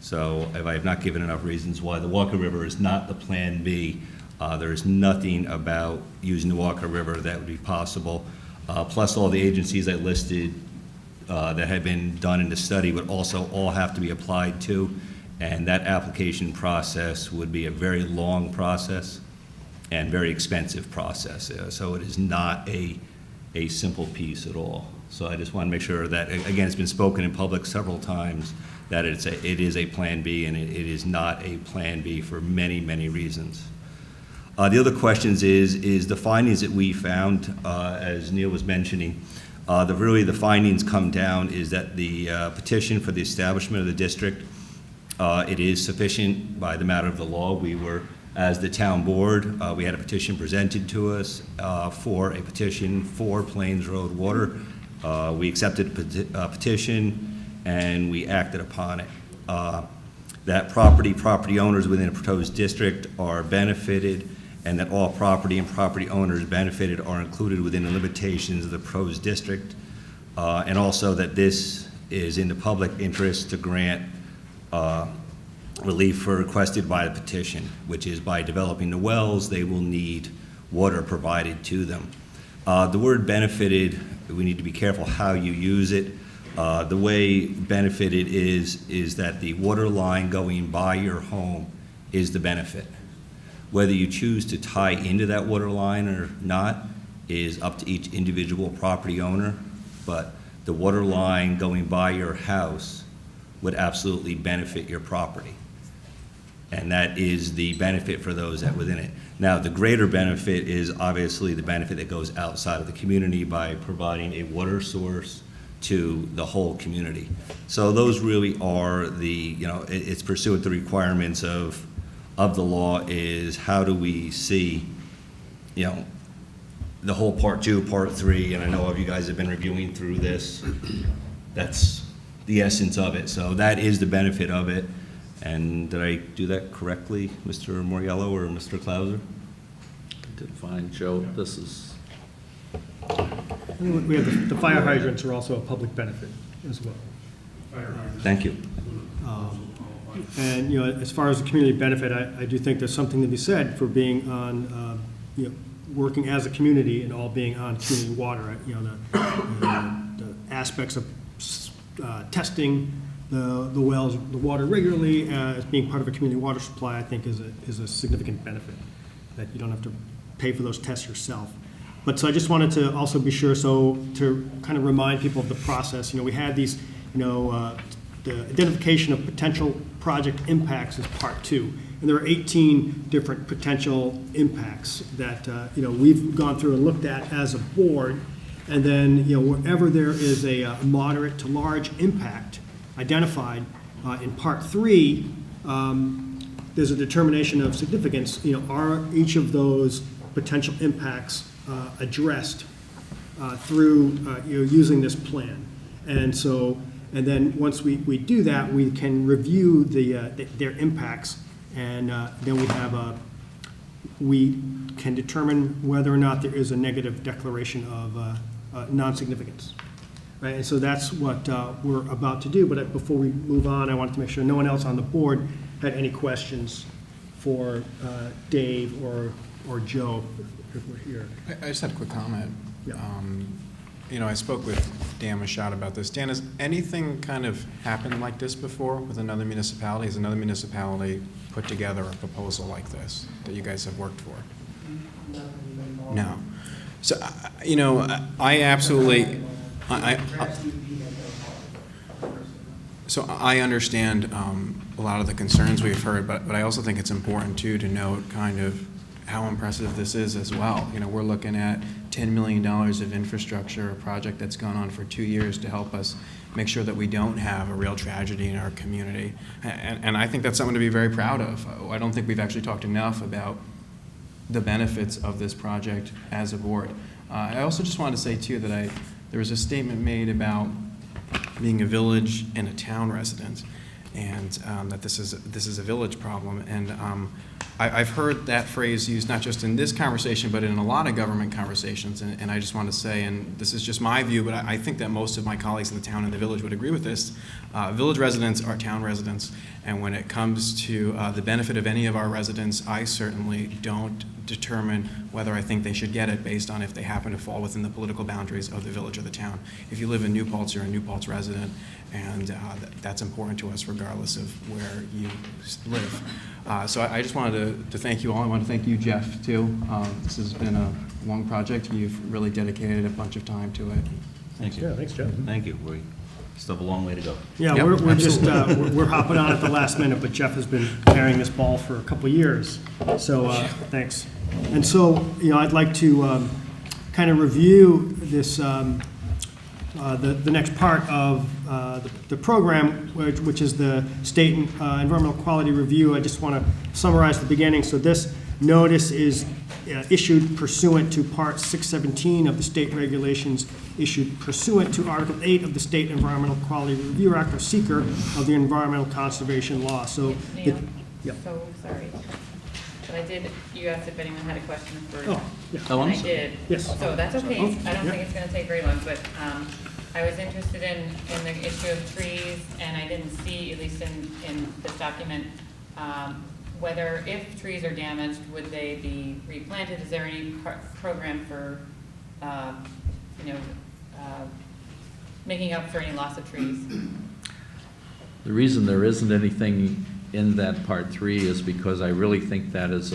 So if I have not given enough reasons why the Walker River is not the Plan B, there is nothing about using the Walker River that would be possible. Plus all the agencies I listed that had been done in the study would also all have to be applied to, and that application process would be a very long process and very expensive process. So it is not a simple piece at all. So I just want to make sure that, again, it's been spoken in public several times, that it is a Plan B, and it is not a Plan B for many, many reasons. The other questions is the findings that we found, as Neil was mentioning, really the findings come down is that the petition for the establishment of the district, it is sufficient by the matter of the law. We were, as the town board, we had a petition presented to us for a petition for Plains Road water. We accepted the petition and we acted upon it. That property owners within a proposed district are benefited, and that all property and property owners benefited are included within the limitations of the proposed district, and also that this is in the public interest to grant relief requested by the petition, which is by developing the wells, they will need water provided to them. The word benefited, we need to be careful how you use it. The way benefited is that the water line going by your home is the benefit. Whether you choose to tie into that water line or not is up to each individual property owner, but the water line going by your house would absolutely benefit your property. And that is the benefit for those that within it. Now, the greater benefit is obviously the benefit that goes outside of the community by providing a water source to the whole community. So those really are the, it's pursuant to the requirements of the law is how do we see, the whole part 2, part 3, and I know you guys have been reviewing through this. That's the essence of it. So that is the benefit of it. And did I do that correctly, Mr. Moriello or Mr. Clauser? Did fine, Joe. This is. We have the fire hydrants are also a public benefit as well. Thank you. And, as far as the community benefit, I do think there's something to be said for being on, working as a community and all being on community water. The aspects of testing the wells, the water regularly as being part of a community water supply, I think is a significant benefit, that you don't have to pay for those tests yourself. But so I just wanted to also be sure, to kind of remind people of the process. We had these, the identification of potential project impacts is part 2. And there are 18 different potential impacts that, we've gone through and looked at as a board. And then, wherever there is a moderate to large impact identified in part 3, there's a determination of significance. Are each of those potential impacts addressed through using this plan? And then once we do that, we can review their impacts, and then we can determine whether or not there is a negative declaration of non-significance. Right, and so that's what we're about to do. But before we move on, I wanted to make sure no one else on the board had any questions for Dave or Joe if we're here. I just had a quick comment. Yeah. I spoke with Dan Machado about this. Dan, has anything kind of happened like this before with another municipality? Has another municipality put together a proposal like this that you guys have worked for? No. So, I absolutely... So I understand a lot of the concerns we've heard, but I also think it's important too to note kind of how impressive this is as well. We're looking at $10 million of infrastructure, a project that's gone on for 2 years to help us make sure that we don't have a real tragedy in our community. And I think that's something to be very proud of. I don't think we've actually talked enough about the benefits of this project as a board. I also just wanted to say too that there was a statement made about being a village and a town resident, and that this is a village problem. And I've heard that phrase used not just in this conversation, but in a lot of government conversations. And I just want to say, and this is just my view, but I think that most of my colleagues in the town and the village would agree with this. Village residents are town residents, and when it comes to the benefit of any of our residents, I certainly don't determine whether I think they should get it based on if they happen to fall within the political boundaries of the village or the town. If you live in New Paltz, you're a New Paltz resident, and that's important to us regardless of where you live. So I just wanted to thank you all. I want to thank you, Jeff, too. This has been a long project. You've really dedicated a bunch of time to it. Thank you. Yeah, thanks, Jeff. Thank you. We still have a long way to go. Yeah, Yep, we're just, we're hopping on at the last minute, but Jeff has been carrying this ball for a couple of years. So, thanks. And so, I'd like to kind of review this, the next part of the program, which is the State Environmental Quality Review. I just want to summarize the beginning. So this notice is issued pursuant to Part 617 of the state regulations, issued pursuant to Article 8 of the State Environmental Quality Review Act, or SEQR, of the Environmental Conservation Law. So, So sorry. But you asked if anyone had a question for, Oh, yeah. and I did. Yes. So that's okay. Oh, I don't yeah. think it's gonna take very long, but I was interested in the issue of trees, and I didn't see, at least in this document, whether if trees are damaged, would they be replanted? Is there any program for, making up for any loss of trees? The reason there isn't anything in that Part 3 is because I really think that is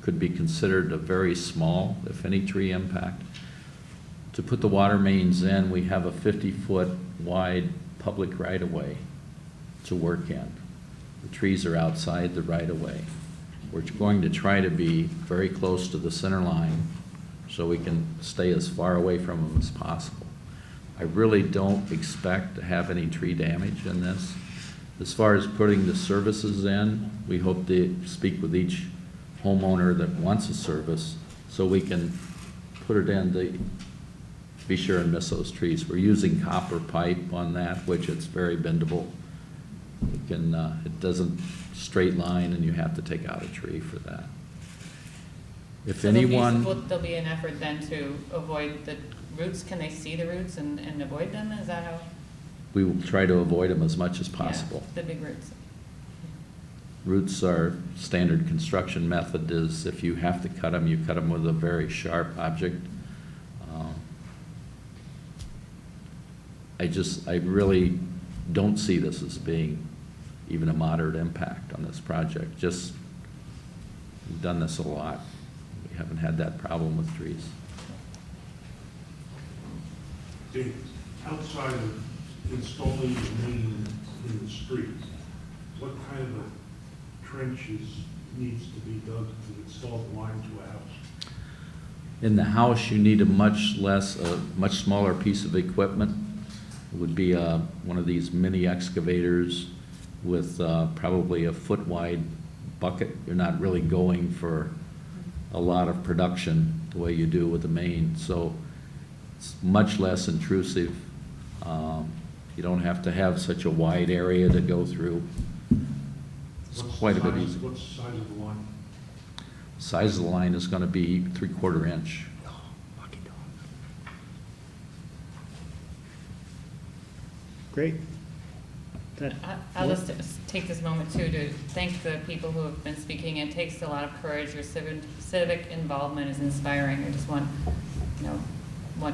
could be considered a very small, if any, tree impact. To put the water mains in, we have a 50-foot wide public right-of-way to work in. The trees are outside the right-of-way. We're going to try to be very close to the center line so we can stay as far away from them as possible. I really don't expect to have any tree damage in this. As far as putting the services in, we hope to speak with each homeowner that wants a service so we can put it in to be sure and miss those trees. We're using copper pipe on that, which it's very bendable. We can, it doesn't straight line and you have to take out a tree for that. If anyone... There'll be an effort then to avoid the roots. Can they see the roots and avoid them? Is that how? We will try to avoid them as much as possible. Yeah, the big roots. Roots are standard construction method is if you have to cut them, you cut them with a very sharp object. I really don't see this as being even a moderate impact on this project. Just, we've done this a lot. We haven't had that problem with trees. Dave, outside of installing the main in the street, what kind of trenches needs to be dug to install the line to a house? In the house, you need a much smaller piece of equipment. It would be one of these mini excavators with probably a foot-wide bucket. You're not really going for a lot of production the way you do with the main. So it's much less intrusive. You don't have to have such a wide area to go through. It's quite a bit easier. What's the size of the line? Size of the line is going to be 3/4 inch. Great. I'll just take this moment too to thank the people who have been speaking. It takes a lot of courage. Your civic involvement is inspiring. I just want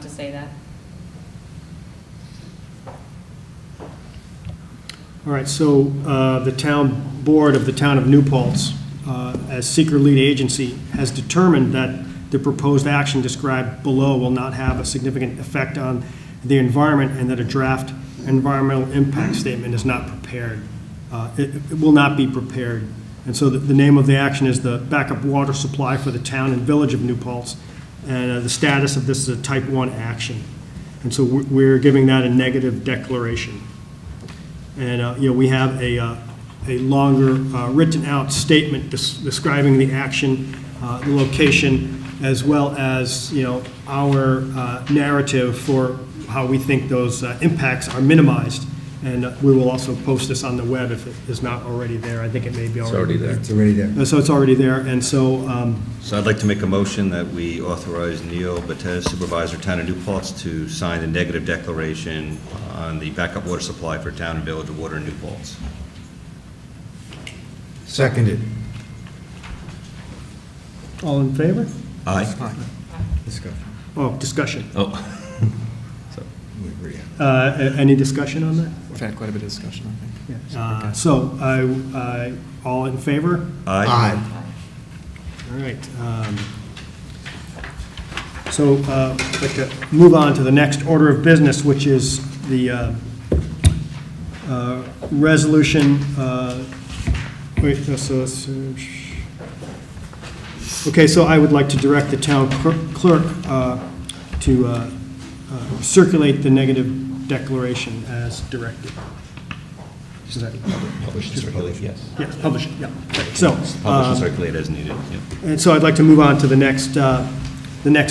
to say that. All right, so the town board of the town of New Paltz, as seeker lead agency, has determined that the proposed action described below will not have a significant effect on the environment and that a draft environmental impact statement is not prepared. It will not be prepared. And so the name of the action is the backup water supply for the town and village of New Paltz. And the status of this is a type 1 action. And so we're giving that a negative declaration. And we have a longer written out statement describing the action, the location, as well as our narrative for how we think those impacts are minimized. And we will also post this on the web if it is not already there. I think it may be already there. It's already there. So it's already there. And so So I'd like to make a motion that we authorize Neil Bates, Supervisor, Town of New Paltz, to sign the negative declaration on the backup water supply for Town and Village of Water in New Paltz. Seconded. all in favor? Aye. Discussion. Oh, discussion. Oh. We agree. Any discussion on that? We've had quite a bit of discussion, I think. Yeah. So, all in favor? Aye. All right. So, I'd like to move on to the next order of business, which is the resolution. Okay, so I would like to direct the town clerk to circulate the negative declaration as directed. Publish and circulate, yes. Yes, publish it, yeah. So, Publish and circulate as needed, yep. and so I'd like to move on to the next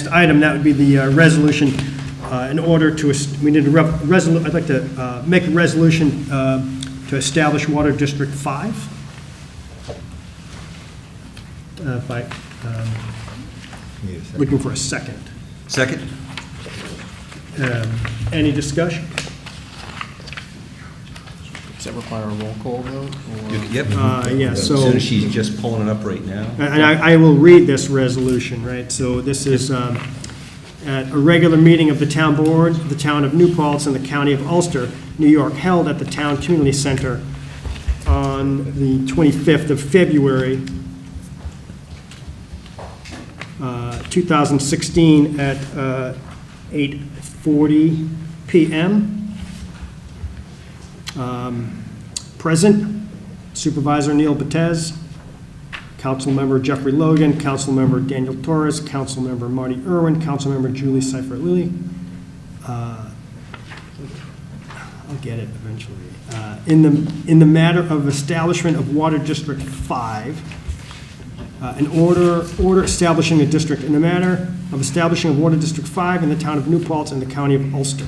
item. That would be the resolution. In order to, we need a I'd like to make a resolution to establish Water District 5. Looking for a second. Second? Any discussion? that require a roll call vote? Or? Yep. Yeah, As so- soon as she's just pulling it up right now. And I will read this resolution, right? So this is at a regular meeting of the town board, of the town of New Paltz, and the county of Ulster, New York, held at the town community center on the 25th of February, 2016 at 8:40 p.m. Present, Supervisor Neil Batez, Councilmember Jeffrey Logan, Councilmember Daniel Torres, Councilmember Marty Irwin, Councilmember Julie Seifert-Lilly. I'll get it eventually. In the matter of establishment of Water District 5, an order establishing a district in the matter of establishing a Water District 5 in the town of New Paltz and the county of Ulster.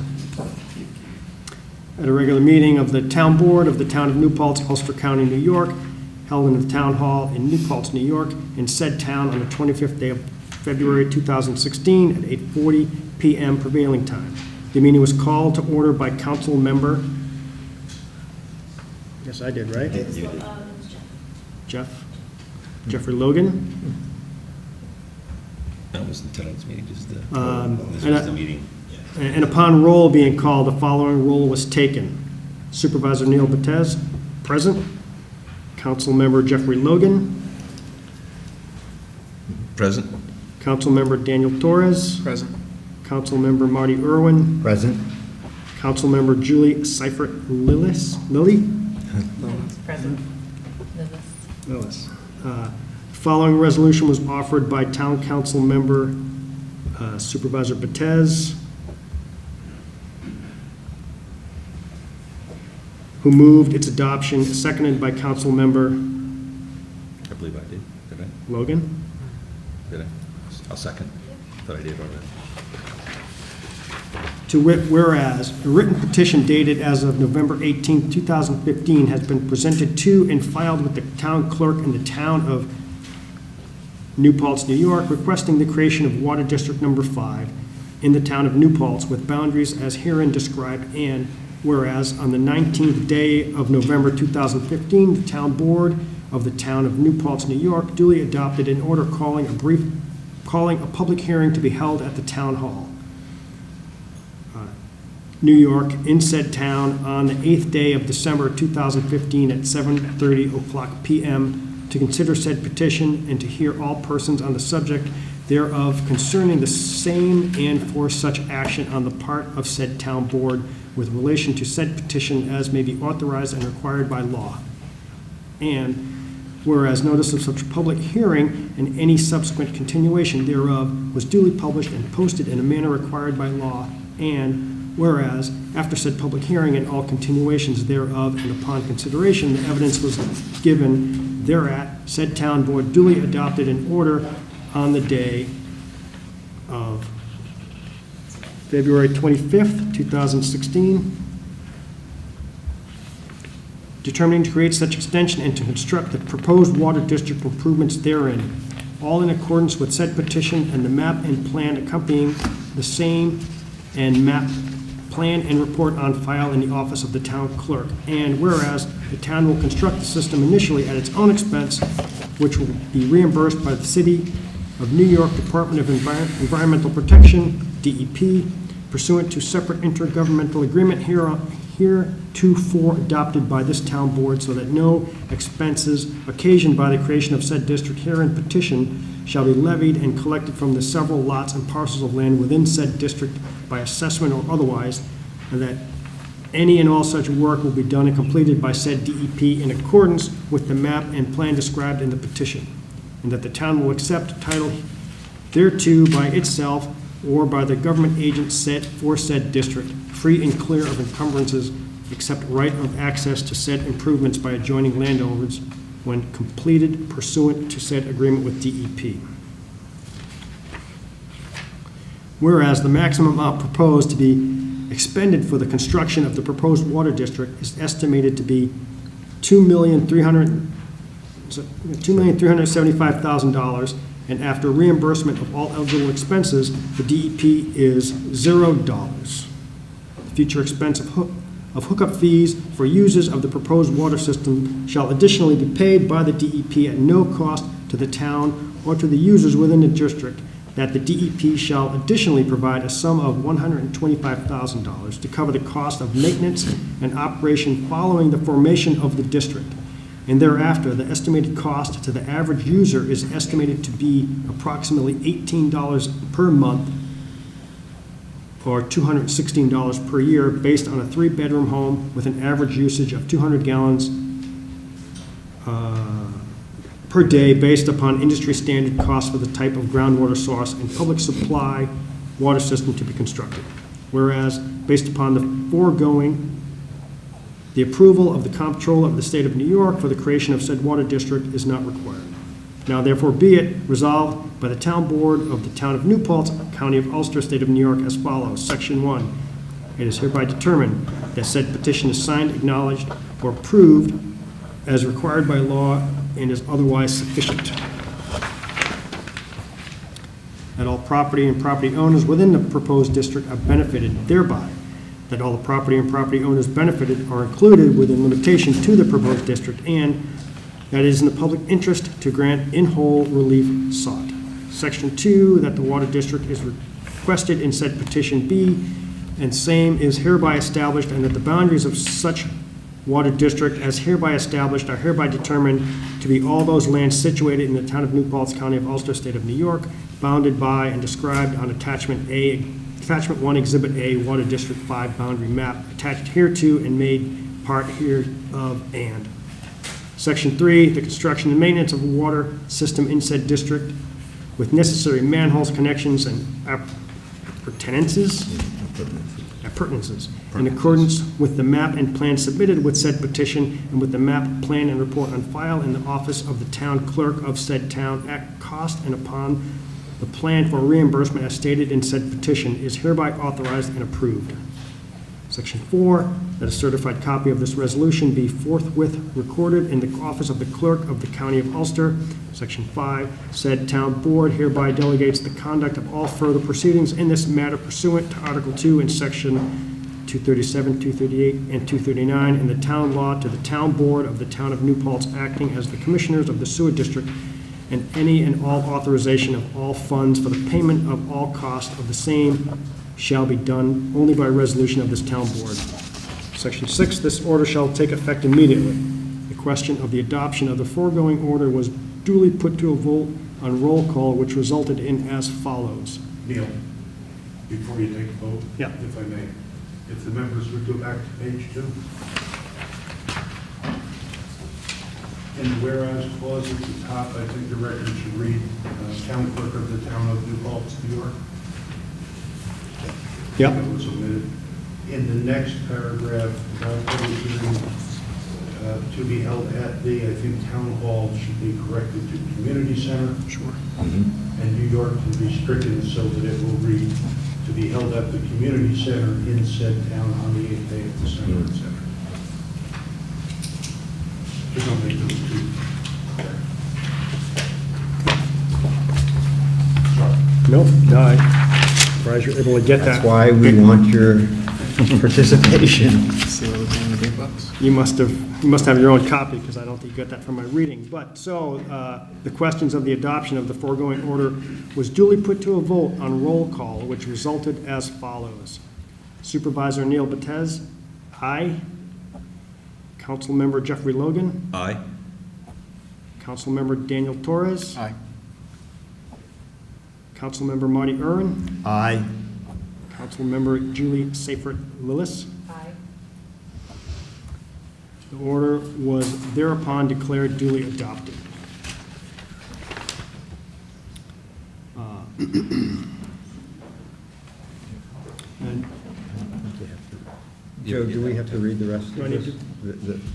At a regular meeting of the town board of the town of New Paltz, Ulster County, New York, held in the town hall in New Paltz, New York, in said town on the 25th day of February 2016 at 8:40 p.m. prevailing time. The meeting was called to order by council member, yes, I did, right? Jeffrey Logan. That wasn't tonight's meeting, just the, this and was the meeting. And upon roll being called, the following roll was taken. Supervisor Neil Batez, present. Councilmember Jeffrey Logan. Present. Councilmember Daniel Torres. Present. Councilmember Marty Irwin. Present. Councilmember Julie Seifert-Lilly. Present. Lillis. Following resolution was offered by Town Council Member Supervisor Batez, who moved its adoption, seconded by Council Member I believe I did. Did I? Logan. Did I? I'll second. Thought I did already. To wit, whereas a written petition dated as of November 18, 2015 has been presented to and filed with the town clerk in the town of New Paltz, New York, requesting the creation of Water District Number 5 in the town of New Paltz with boundaries as herein described, and whereas on the 19th day of November 2015, the town board of the town of New Paltz, New York duly adopted an order calling a public hearing to be held at the town hall, New York, in said town on the 8th day of December 2015 at 7:30 p.m. to consider said petition and to hear all persons on the subject thereof concerning the same and for such action on the part of said town board with relation to said petition as may be authorized and required by law. And whereas notice of such public hearing and any subsequent continuation thereof was duly published and posted in a manner required by law, and whereas, after said public hearing and all continuations thereof, and upon consideration, the evidence was given thereat, said town board duly adopted an order on the day of February 25th, 2016, determining to create such extension and to construct the proposed water district improvements therein, all in accordance with said petition and the map and plan accompanying the same, and map, plan, and report on file in the office of the town clerk. And whereas the town will construct the system initially at its own expense, which will be reimbursed by the City of New York Department of Environmental Protection, DEP, pursuant to separate intergovernmental agreement heretofore adopted by this town board, so that no expenses occasioned by the creation of said district herein petition shall be levied and collected from the several lots and parcels of land within said district by assessment or otherwise, and that any and all such work will be done and completed by said DEP in accordance with the map and plan described in the petition, and that the town will accept title thereto by itself or by the government agent set for said district, free and clear of encumbrances, except right of access to said improvements by adjoining landowners when completed pursuant to said agreement with DEP. Whereas the maximum amount proposed to be expended for the construction of the proposed water district is estimated to be $2,375,000, and after reimbursement of all eligible expenses, the DEP is $0. The future expense of hookup fees for users of the proposed water system shall additionally be paid by the DEP at no cost to the town or to the users within the district, that the DEP shall additionally provide a sum of $125,000 to cover the cost of maintenance and operation following the formation of the district. And thereafter, the estimated cost to the average user is estimated to be approximately $18 per month or $216 per year, based on a 3-bedroom home with an average usage of 200 gallons per day, based upon industry standard costs for the type of groundwater source and public supply water system to be constructed. Whereas, based upon the foregoing, the approval of the comptroller of the state of New York for the creation of said water district is not required. Now therefore be it resolved by the town board of the town of New Paltz, county of Ulster, state of New York, as follows. Section 1, it is hereby determined that said petition is signed, acknowledged, or approved as required by law and is otherwise sufficient. That all property and property owners within the proposed district are benefited thereby. That all the property and property owners benefited are included within limitation to the proposed district, and that it is in the public interest to grant in whole relief sought. Section 2, that the water district is requested in said petition B, and same is hereby established, and that the boundaries of such water district as hereby established are hereby determined to be all those lands situated in the town of New Paltz, county of Ulster, state of New York, bounded by and described on Attachment 1, Exhibit A, Water District 5 boundary map, attached hereto and made part hereof, and. Section 3, the construction and maintenance of a water system in said district with necessary manholes, connections, and appurtenances in accordance with the map and plan submitted with said petition and with the map, plan, and report on file in the office of the town clerk of said town at cost and upon the plan for reimbursement as stated in said petition is hereby authorized and approved. Section 4, that a certified copy of this resolution be forthwith recorded in the office of the clerk of the county of Ulster. Section 5, said town board hereby delegates the conduct of all further proceedings in this matter pursuant to Article 2 in Section 237, 238, and 239 in the town law to the town board of the town of New Paltz, acting as the commissioners of the sewer district, and any and all authorization of all funds for the payment of all cost of the same shall be done only by resolution of this town board. Section 6, this order shall take effect immediately. The question of the adoption of the foregoing order was duly put to a vote on roll call, which resulted in as follows. Neil, before you take the vote, Yeah. if I may, if the members would go back to page 2. In the whereas clause at the top, I think the record should read, town clerk of the town of New Paltz, New York. Yep. That was omitted. In the next paragraph, public hearing to be held at the, I think town hall should be corrected to community center. Sure. And New York can be stricken so that it will read to be held at the community center in said town on the 8th day of December, etc. Just don't make those two. Nope, no, I'm surprised you're able to get that. That's why we want your participation. See what we're paying the big bucks. You must have your own copy, because I don't think you got that from my reading. But, so, the questions of the adoption of the foregoing order was duly put to a vote on roll call, which resulted as follows. Supervisor Neil Batez, aye. Councilmember Jeffrey Logan, Aye. Councilmember Daniel Torres, Aye. Councilmember Marty Urin, Aye. Councilmember Julie Seyfert Lillis. Aye. The order was thereupon declared duly adopted. And Joe, do we have to read the rest Do I of need this?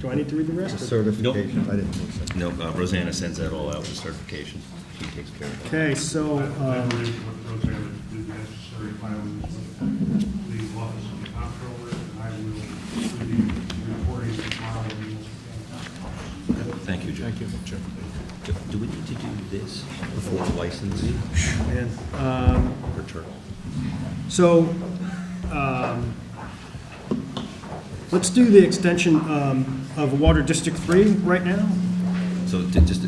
do I need to read the rest? The certification? I didn't think so. No, Rosanna sends that all out, the certification. She takes care of it. Okay, so, I believe what Rosanna do the necessary filings with the office of the comptroller, and I will be reporting tomorrow. Thank you, Joe. Thank you. Do we need to do this before licensing and, or turtle? so, Let's do the extension of Water District 3 right now. So we're just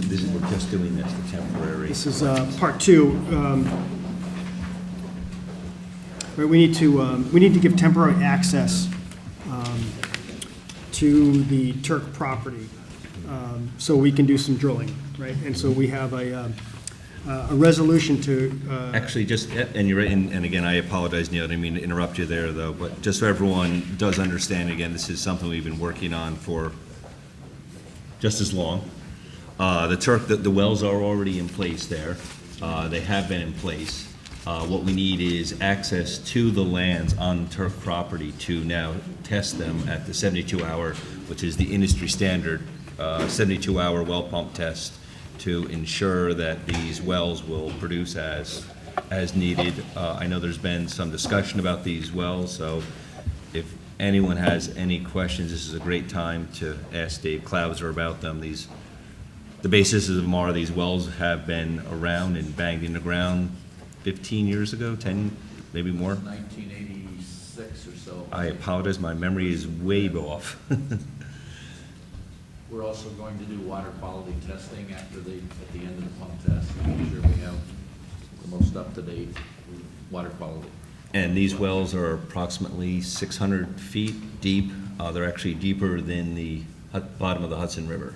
doing this, the temporary. This is part 2. Right, we need to give temporary access to the Turk property, so we can do some drilling, right? And so we have a resolution to. Actually, and you're right, and again, I apologize, Neil, I didn't mean to interrupt you there, though, but just so everyone does understand, again, this is something we've been working on for just as long. The Turk, the wells are already in place there. They have been in place. What we need is access to the lands on Turk property to now test them at the 72-hour, which is the industry standard, 72-hour well pump test to ensure that these wells will produce as needed. I know there's been some discussion about these wells, so if anyone has any questions, this is a great time to ask Dave Clauser about them. The basis of them are these wells have been around and banged in the ground 15 years ago, 10, maybe more? 1986 or so. I apologize, my memory is way off. We're also going to do water quality testing at the end of the pump test, to make sure we have the most up-to-date water quality. And these wells are approximately 600 feet deep. They're actually deeper than the bottom of the Hudson River.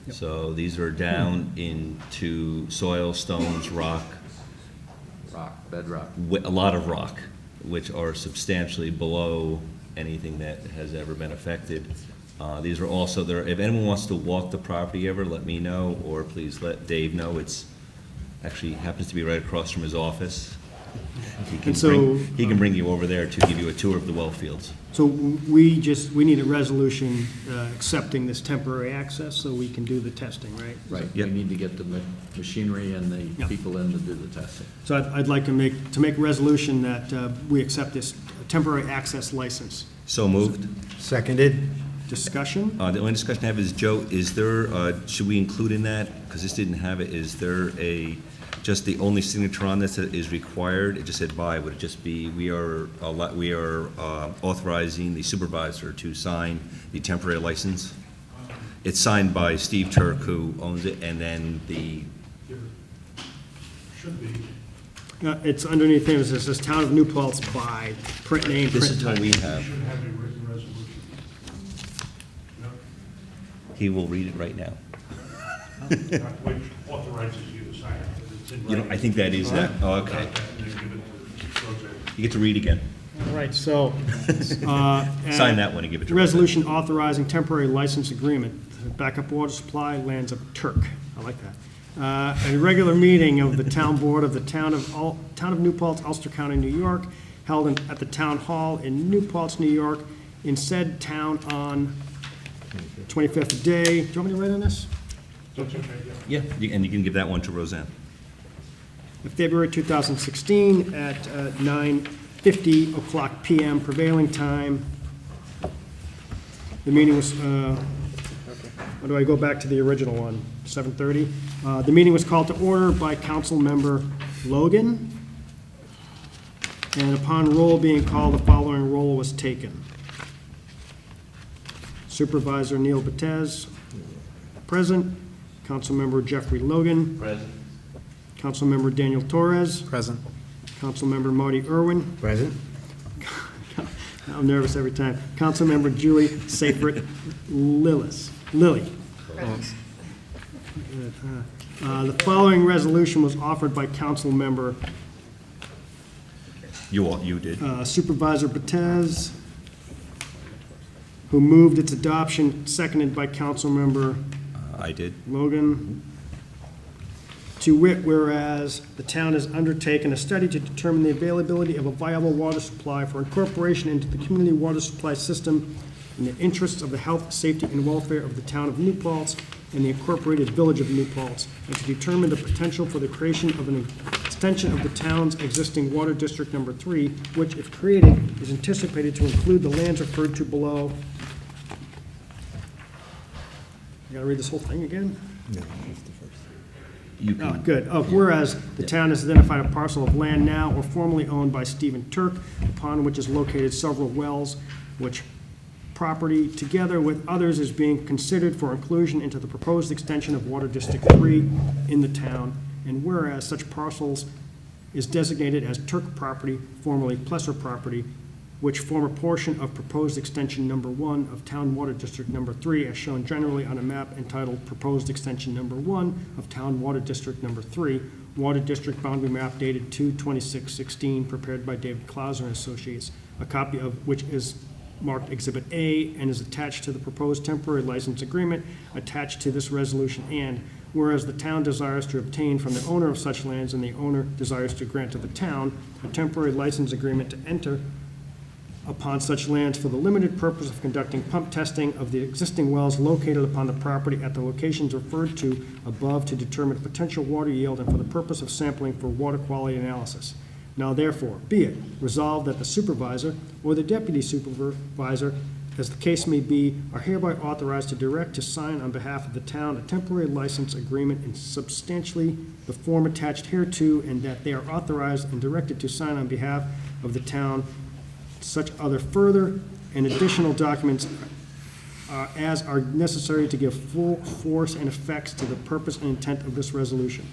Yep. So these are down into soil, stones, rock. Bedrock. A lot of rock, which are substantially below anything that has ever been affected. These are also there. If anyone wants to walk the property ever, let me know, or please let Dave know. It's actually happens to be right across from his office. He can bring you over there to give you a tour of the well fields. So we need a resolution accepting this temporary access so we can do the testing, right? Right. Yep. We need to get the machinery and the people in to do the testing. So I'd like to make a resolution that we accept this temporary access license. So moved. Seconded. Discussion? The only discussion I have is, Joe, is there, should we include in that, because this didn't have it, is there just the only signature on this that is required? It just said by, would it just be, we are authorizing the supervisor to sign the temporary license? It's signed by Steve Turk, who owns it, and then Should be. It's underneath him, it says Town of New Paltz by, print name, This print is what type. we You have. should have a written resolution. No? He will read it right now. Which authorizes you to sign it. It's in You know, I think that is that. Oh, okay. And then give it to Roseanne. You get to read again. All right, so. Sign that one and give it to Resolution authorizing temporary license agreement, backup water supply, lands of Turk. I like that. A regular meeting of the town board of the town of New Paltz, Ulster County, New York, held at the town hall in New Paltz, New York, in said town on 25th day. Do you want me to write on this? That's okay, Yeah, and you can give that one to Roseanne. February 2016 at 9:50 p.m. prevailing time. The meeting was, or do I go back to the original one, 7:30? The meeting was called to order by Council Member Logan. And upon roll being called, the following roll was taken. Supervisor Neil Batez, present. Councilmember Jeffrey Logan. Present. Councilmember Daniel Torres. Present. Councilmember Marty Irwin. Present. I'm nervous every time. Councilmember Julie Seyfried Lilly. The following resolution was offered by Councilmember You did. Supervisor Batez, who moved its adoption, seconded by Councilmember I did. Logan. To wit, whereas the town has undertaken a study to determine the availability of a viable water supply for incorporation into the community water supply system in the interests of the health, safety, and welfare of the town of New Paltz and the incorporated village of New Paltz, and to determine the potential for the creation of an extension of the town's existing water district number 3, which, if created, is anticipated to include the lands referred to below. I gotta read this whole thing again? No, that's the first. You Oh, can, good. Whereas the town has identified a parcel of land now or formerly owned by Stephen Turk, upon which is located several wells, which property, together with others, is being considered for inclusion into the proposed extension of Water District 3 in the town, and whereas such parcels is designated as Turk property, formerly Plesser property, which form a portion of proposed extension number 1 of Town Water District number 3, as shown generally on a map entitled Proposed Extension number 1 of Town Water District number 3, Water District Boundary Map dated 2/26/16, prepared by David Clauser and Associates, a copy of which is marked Exhibit A and is attached to the proposed temporary license agreement attached to this resolution, and whereas the town desires to obtain from the owner of such lands and the owner desires to grant to the town a temporary license agreement to enter upon such lands for the limited purpose of conducting pump testing of the existing wells located upon the property at the locations referred to above to determine potential water yield and for the purpose of sampling for water quality analysis. Now therefore, be it resolved that the supervisor or the deputy supervisor, as the case may be, are hereby authorized to direct to sign on behalf of the town a temporary license agreement in substantially the form attached hereto, and that they are authorized and directed to sign on behalf of the town such other further and additional documents as are necessary to give full force and effects to the purpose and intent of this resolution.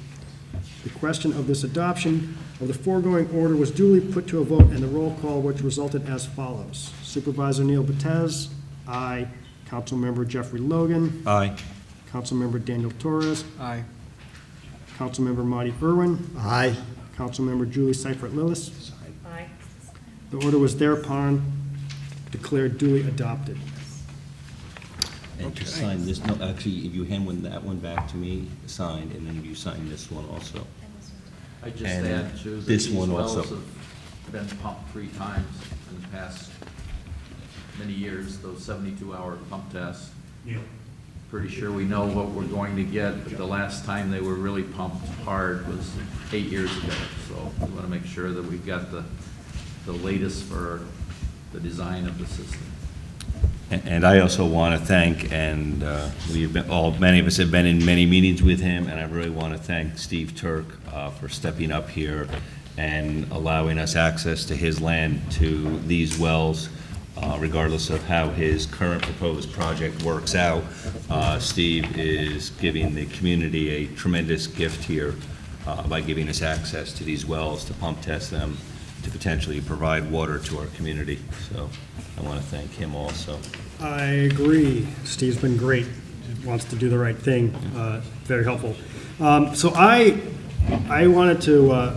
The question of this adoption of the foregoing order was duly put to a vote, and the roll call which resulted as follows. Supervisor Neil Batez, aye. Councilmember Jeffrey Logan. Aye. Councilmember Daniel Torres. Aye. Councilmember Marty Irwin. Aye. Councilmember Julie Seifert-Lillis. Aye. The order was thereupon declared duly adopted. And to sign this, no, actually, if you hand that one back to me, signed, and then if you sign this one also. I just And add to that this these one wells also. have been pumped 3 times in the past many years, those 72-hour pump tests. Yeah. Pretty sure we know what we're going to get, but the last time they were really pumped hard was 8 years ago. So we want to make sure that we've got the latest for the design of the system. And I also want to thank, and we've been, many of us have been in many meetings with him, and I really want to thank Steve Turk for stepping up here and allowing us access to his land to these wells, regardless of how his current proposed project works out. Steve is giving the community a tremendous gift here by giving us access to these wells to pump test them, to potentially provide water to our community. So I want to thank him also. I agree. Steve's been great. Wants to do the right thing. Very helpful. So I wanted to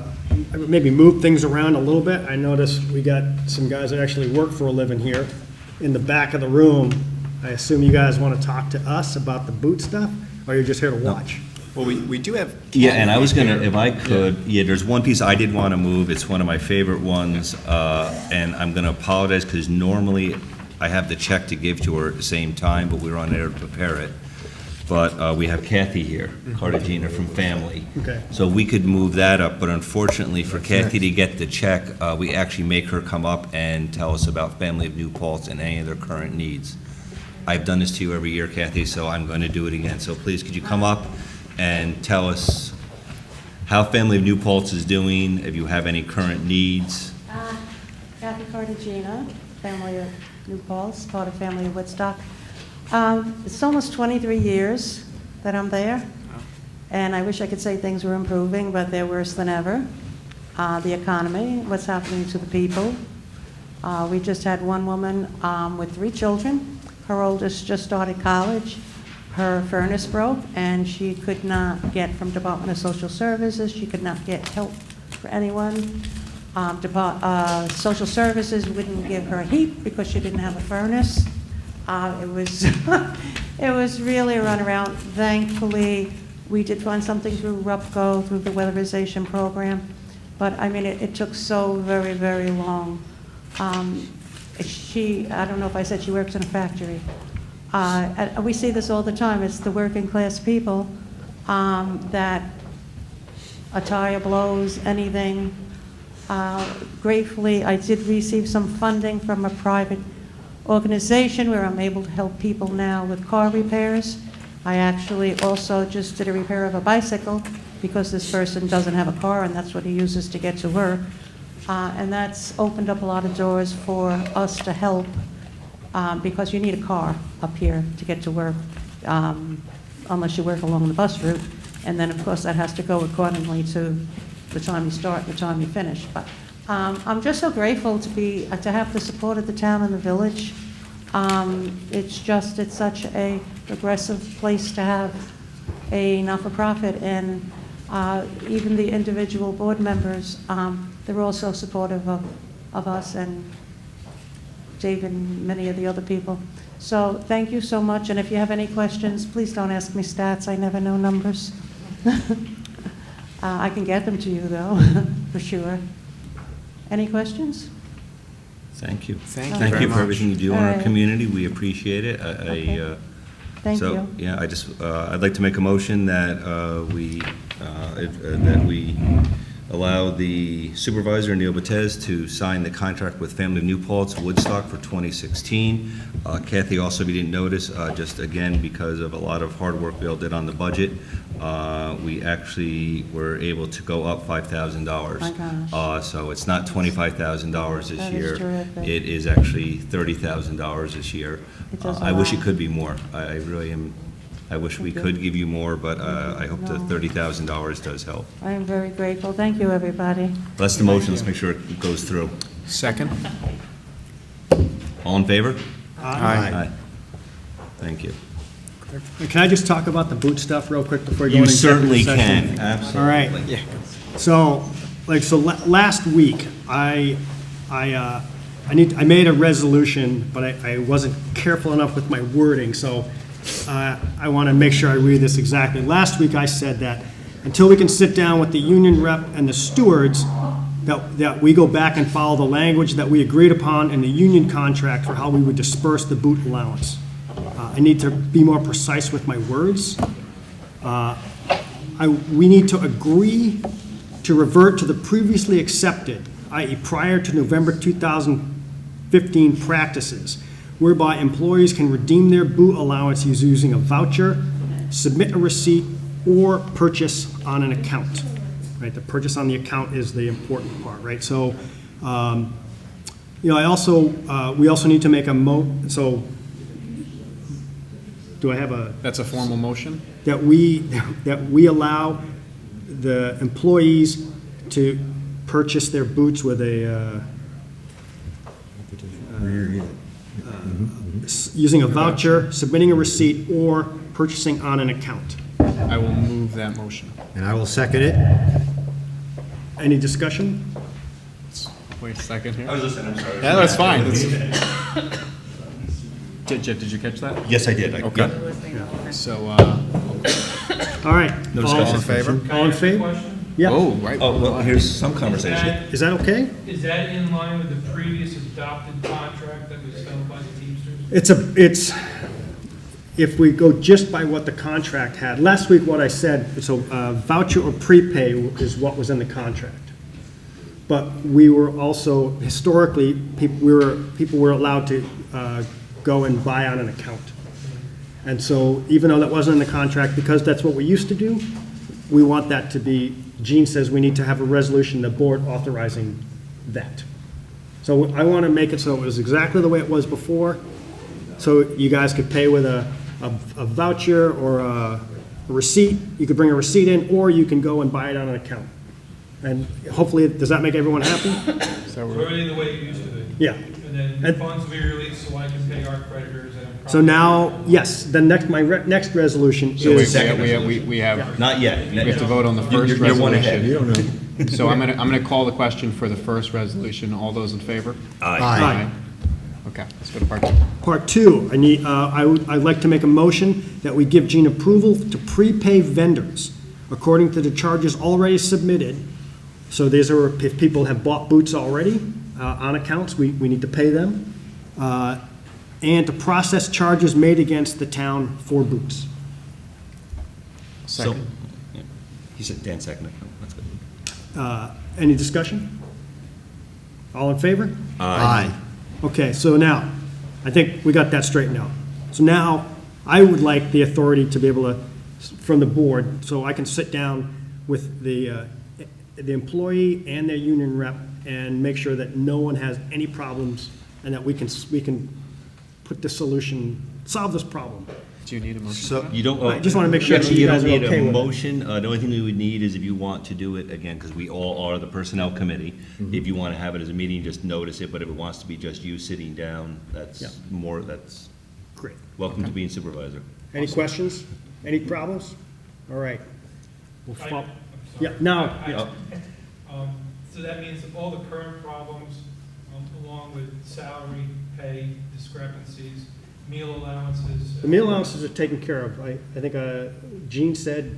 maybe move things around a little bit. I noticed we got some guys that actually work for a living here in the back of the room. I assume you guys want to talk to us about the boot stuff, or you're just here to watch? Well, we do have. Yeah, and I was gonna, if I could, yeah, there's one piece I did want to move. It's one of my favorite ones, and I'm gonna apologize because normally I have the check to give to her at the same time, but we were unable to prepare it. But we have Kathy here, Cartagena from Family. Okay. So we could move that up, but unfortunately for Kathy to get the check, we actually make her come up and tell us about Family of New Paltz and any of their current needs. I've done this to you every year, Kathy, so I'm going to do it again. So please, could you come up and tell us how Family of New Paltz is doing, if you have any current needs? Kathy Cartagena, Family of New Paltz, part of Family of Woodstock. It's almost 23 years that I'm there, and I wish I could say things were improving, but they're worse than ever. The economy, what's happening to the people. We just had one woman with 3 children. Her oldest just started college. Her furnace broke, and she could not get from Department of Social Services. She could not get help for anyone. Social Services wouldn't give her heat because she didn't have a furnace. It was it was really a runaround. Thankfully, we did find something through RUPCO, through the weatherization program. But I mean, it took so very, very long. I don't know if I said she works in a factory. We see this all the time. It's the working class people that a tire blows, anything. Gratefully, I did receive some funding from a private organization where I'm able to help people now with car repairs. I actually also just did a repair of a bicycle because this person doesn't have a car and that's what he uses to get to work. And that's opened up a lot of doors for us to help because you need a car up here to get to work, unless you work along the bus route. And then, of course, that has to go accordingly to the time you start, the time you finish. But I'm just so grateful to have the support of the town and the village. It's such a progressive place to have a not-for-profit, and even the individual board members, they're all so supportive of us and Dave and many of the other people. So thank you so much, and if you have any questions, please don't ask me stats. I never know numbers. I can get them to you, though, for sure. Any questions? Thank you. Thank you Thank very you for much. everything you do in All our right. community. We appreciate it. Thank So, you. yeah, I'd like to make a motion that we allow the supervisor, Neil Batez, to sign the contract with Family of New Paltz, Woodstock, for 2016. Kathy, also, if you didn't notice, just again, because of a lot of hard work we all did on the budget, we actually were able to go up $5,000. My gosh. So it's not $25,000 this That is year. terrific. It is actually $30,000 this year. It does a I wish it lot. could be more. I really am. I wish we Thank you. could give you more, but I hope the No. $30,000 does help. I am very grateful. Thank you, everybody. That's the motion. Let's make sure it goes through. Second? All in favor? Aye. Thank you. Can I just talk about the boot stuff real quick before we go You into executive certainly session? can. Absolutely. All right. Yeah. So, last week, I made a resolution, but I wasn't careful enough with my wording, so I want to make sure I read this exactly. Last week, I said that until we can sit down with the union rep and the stewards, that we go back and follow the language that we agreed upon in the union contract for how we would disperse the boot allowance. I need to be more precise with my words. We need to agree to revert to the previously accepted, i.e. prior to November 2015 practices, whereby employees can redeem their boot allowance using a voucher, submit a receipt, or purchase on an account. Right, the purchase on the account is the important part, right? So, we also need to make a so, do I have a? That's a formal motion? That we allow the employees to purchase their boots with using a voucher, submitting a receipt, or purchasing on an account. I will move that motion. And I will second it. Any discussion? Wait a second here. I was listening, I'm sorry. Yeah, that's fine. Jeff, did you catch that? Yes, I did. Okay. Yeah. So, All right. No All discussion. in favor? All in favor? Yeah. Oh, right. Oh, well, here's some conversation. Is that okay? Is that in line with the previous adopted contract that was done by the Teamsters? It's, if we go just by what the contract had, last week what I said, so voucher or prepay is what was in the contract. But we were also, historically, people were allowed to go and buy on an account. And so even though that wasn't in the contract, because that's what we used to do, we want that to be, Gene says we need to have a resolution, the board authorizing that. So I want to make it so it was exactly the way it was before, so you guys could pay with a voucher or a receipt. You could bring a receipt in, or you can go and buy it on an account. And hopefully, does that make everyone happy? So everything the way it used to be? Yeah. And then funds will be released so I can pay our creditors and. So now, yes, the next resolution So is. we have. Not yet. We have to vote on the first resolution. You're one ahead. You don't know. So I'm gonna call the question for the first resolution. All those in favor? Aye. Okay, let's go to part two. Part two, I'd like to make a motion that we give Gene approval to prepay vendors according to the charges already submitted. So these are, if people have bought boots already on accounts, we need to pay them. And to process charges made against the town for boots. Second. So, he said Dan seconded. That's good. Any discussion? All in favor? Aye. Okay, so now, I think we got that straightened out. So now, I would like the authority to be able to, from the board, so I can sit down with the employee and their union rep and make sure that no one has any problems and that we can put this solution, solve this problem. Do you need a motion? So- for that? You don't. I just wanna make sure that Actually, you you guys don't are need okay a with it. motion. The only thing we would need is if you want to do it again, because we all are the personnel committee. If you want to have it as a meeting, just notice it, but if it wants to be just you sitting down, Yeah. that's Great. welcome to being supervisor. Any questions? Any problems? All right. We'll I- fo- I'm Yeah, sorry. now, I- yeah. So that means that all the current problems, along with salary, pay discrepancies, meal allowances. The meal allowances are taken care of. I think Gene said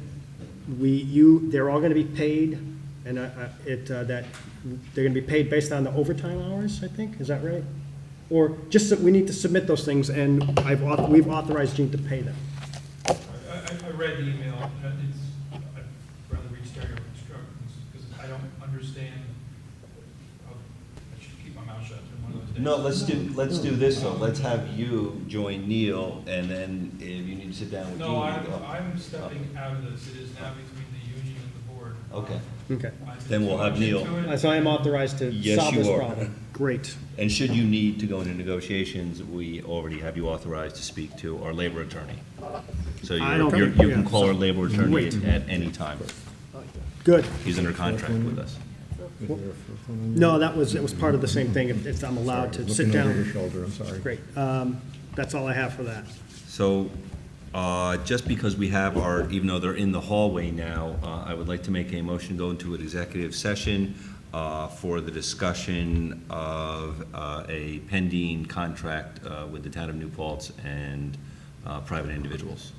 they're all going to be paid, and that they're going to be paid based on the overtime hours, I think. Is that right? Or just that we need to submit those things, and we've authorized Gene to pay them. I read the email, I'd rather read straight over instructions, because I don't understand. I should keep my mouth shut on one of those days. No, let's do this though. Let's have you join Neil, and then if you need to sit down with Gene. No, I'm stepping out of this, it is now between the union and the board. Okay. Okay. Then we'll have Neil. So I am authorized to Yes, solve you this are. problem. Great. And should you need to go into negotiations, we already have you authorized to speak to our labor attorney. So I don't you think- can yeah, call our labor attorney Great. at any time. Good. He's under contract with us. No, it was part of the same thing, if I'm allowed to sit down. Looking over your shoulder, I'm sorry. Great. That's all I have for that. So, just because we have even though they're in the hallway now, I would like to make a motion to go into an executive session for the discussion of a pending contract with the town of New Paltz and private individuals.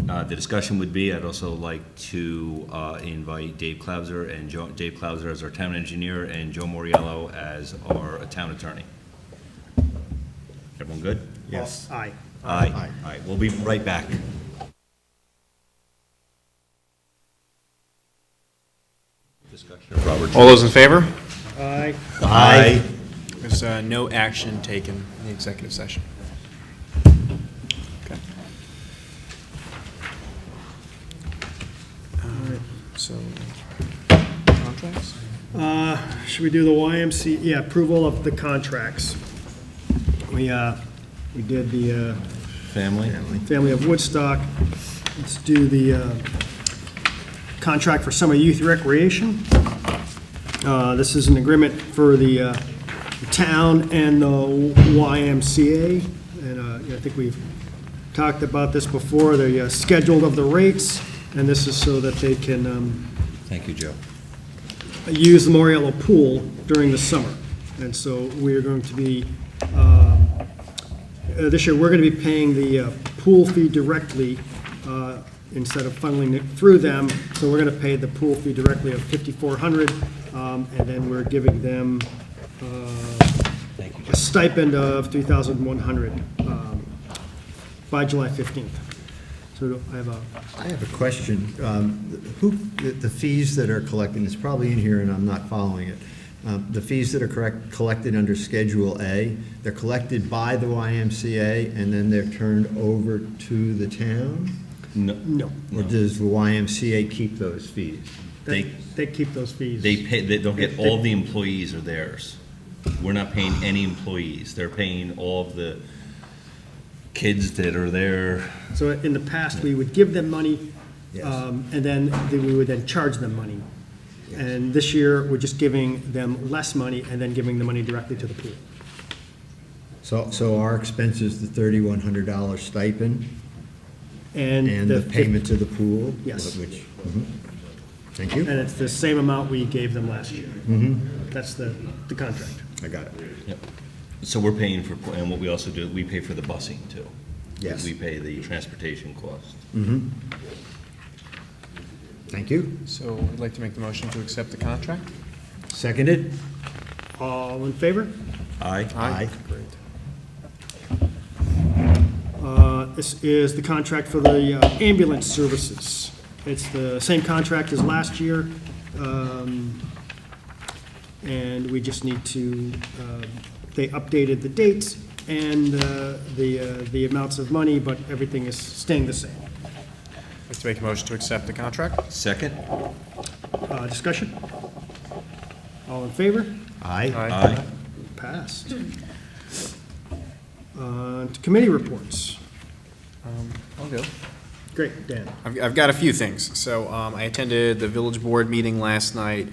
The discussion would be, I'd also like to invite Dave Clauser Dave Clauser as our town engineer and Joe Moriello as our town attorney. Everyone good? Yes. Aye. Aye. All right, we'll be right back. Discussion of Robert. All those in favor? Aye. Aye. There's no action taken in the executive session. Okay. So, contracts? Should we do the YMC, yeah, approval of the contracts? We did the Family? Family of Woodstock. Let's do the contract for summer youth recreation. This is an agreement for the town and the YMCA, and I think we've talked about this before, the schedule of the rates, and this is so that they can Thank you, Joe. use the Moriello pool during the summer. And so we're going to be, this year, we're going to be paying the pool fee directly instead of funneling it through them. So we're going to pay the pool fee directly of $5,400, and then we're giving them a stipend of $3,100 by July 15th. So I have a question. The fees that are collected, it's probably in here and I'm not following it. The fees that are collected under Schedule A, they're collected by the YMCA and then they're turned over to the town? No. Or does the YMCA keep those fees? They keep those fees. They don't get, all the employees are theirs. We're not paying any employees. They're paying all of the kids that are there. So in the past, we would give them money, and then we would then charge them money. And this year, we're just giving them less money and then giving the money directly to the pool. So our expense is the $3,100 stipend? And the payment to the pool? Yes. Thank you. And it's the same amount we gave them last year. That's the contract. I got it. Yep. So we're paying for, and what we also do, we pay for the busing too. Yes. We pay the transportation cost. Thank you. So I'd like to make the motion to accept the contract. Seconded? All in favor? Aye. Aye. Great. This is the contract for the ambulance services. It's the same contract as last year, and we just need to, they updated the dates and the amounts of money, but everything is staying the same. I'd like to make a motion to accept the contract. Second? Discussion? All in favor? Aye. Aye. Passed. To committee reports. I'll go. Great, Dan. I've got a few things. So I attended the village board meeting last night.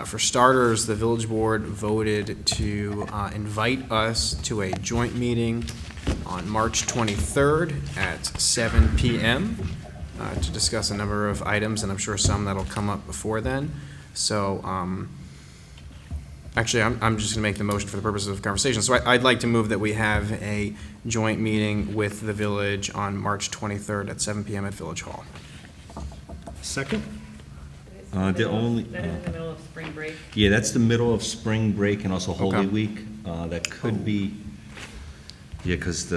For starters, the village board voted to invite us to a joint meeting on March 23rd at 7 p.m. To discuss a number of items, and I'm sure some that'll come up before then. So actually, I'm just going to make the motion for the purposes of conversation. So I'd like to move that we have a joint meeting with the village on March 23rd at 7 p.m. at Village Hall. Second? The only. That is in the middle of spring break. Yeah, that's the middle of spring break and also Holy Okay. Week. That could be, yeah, because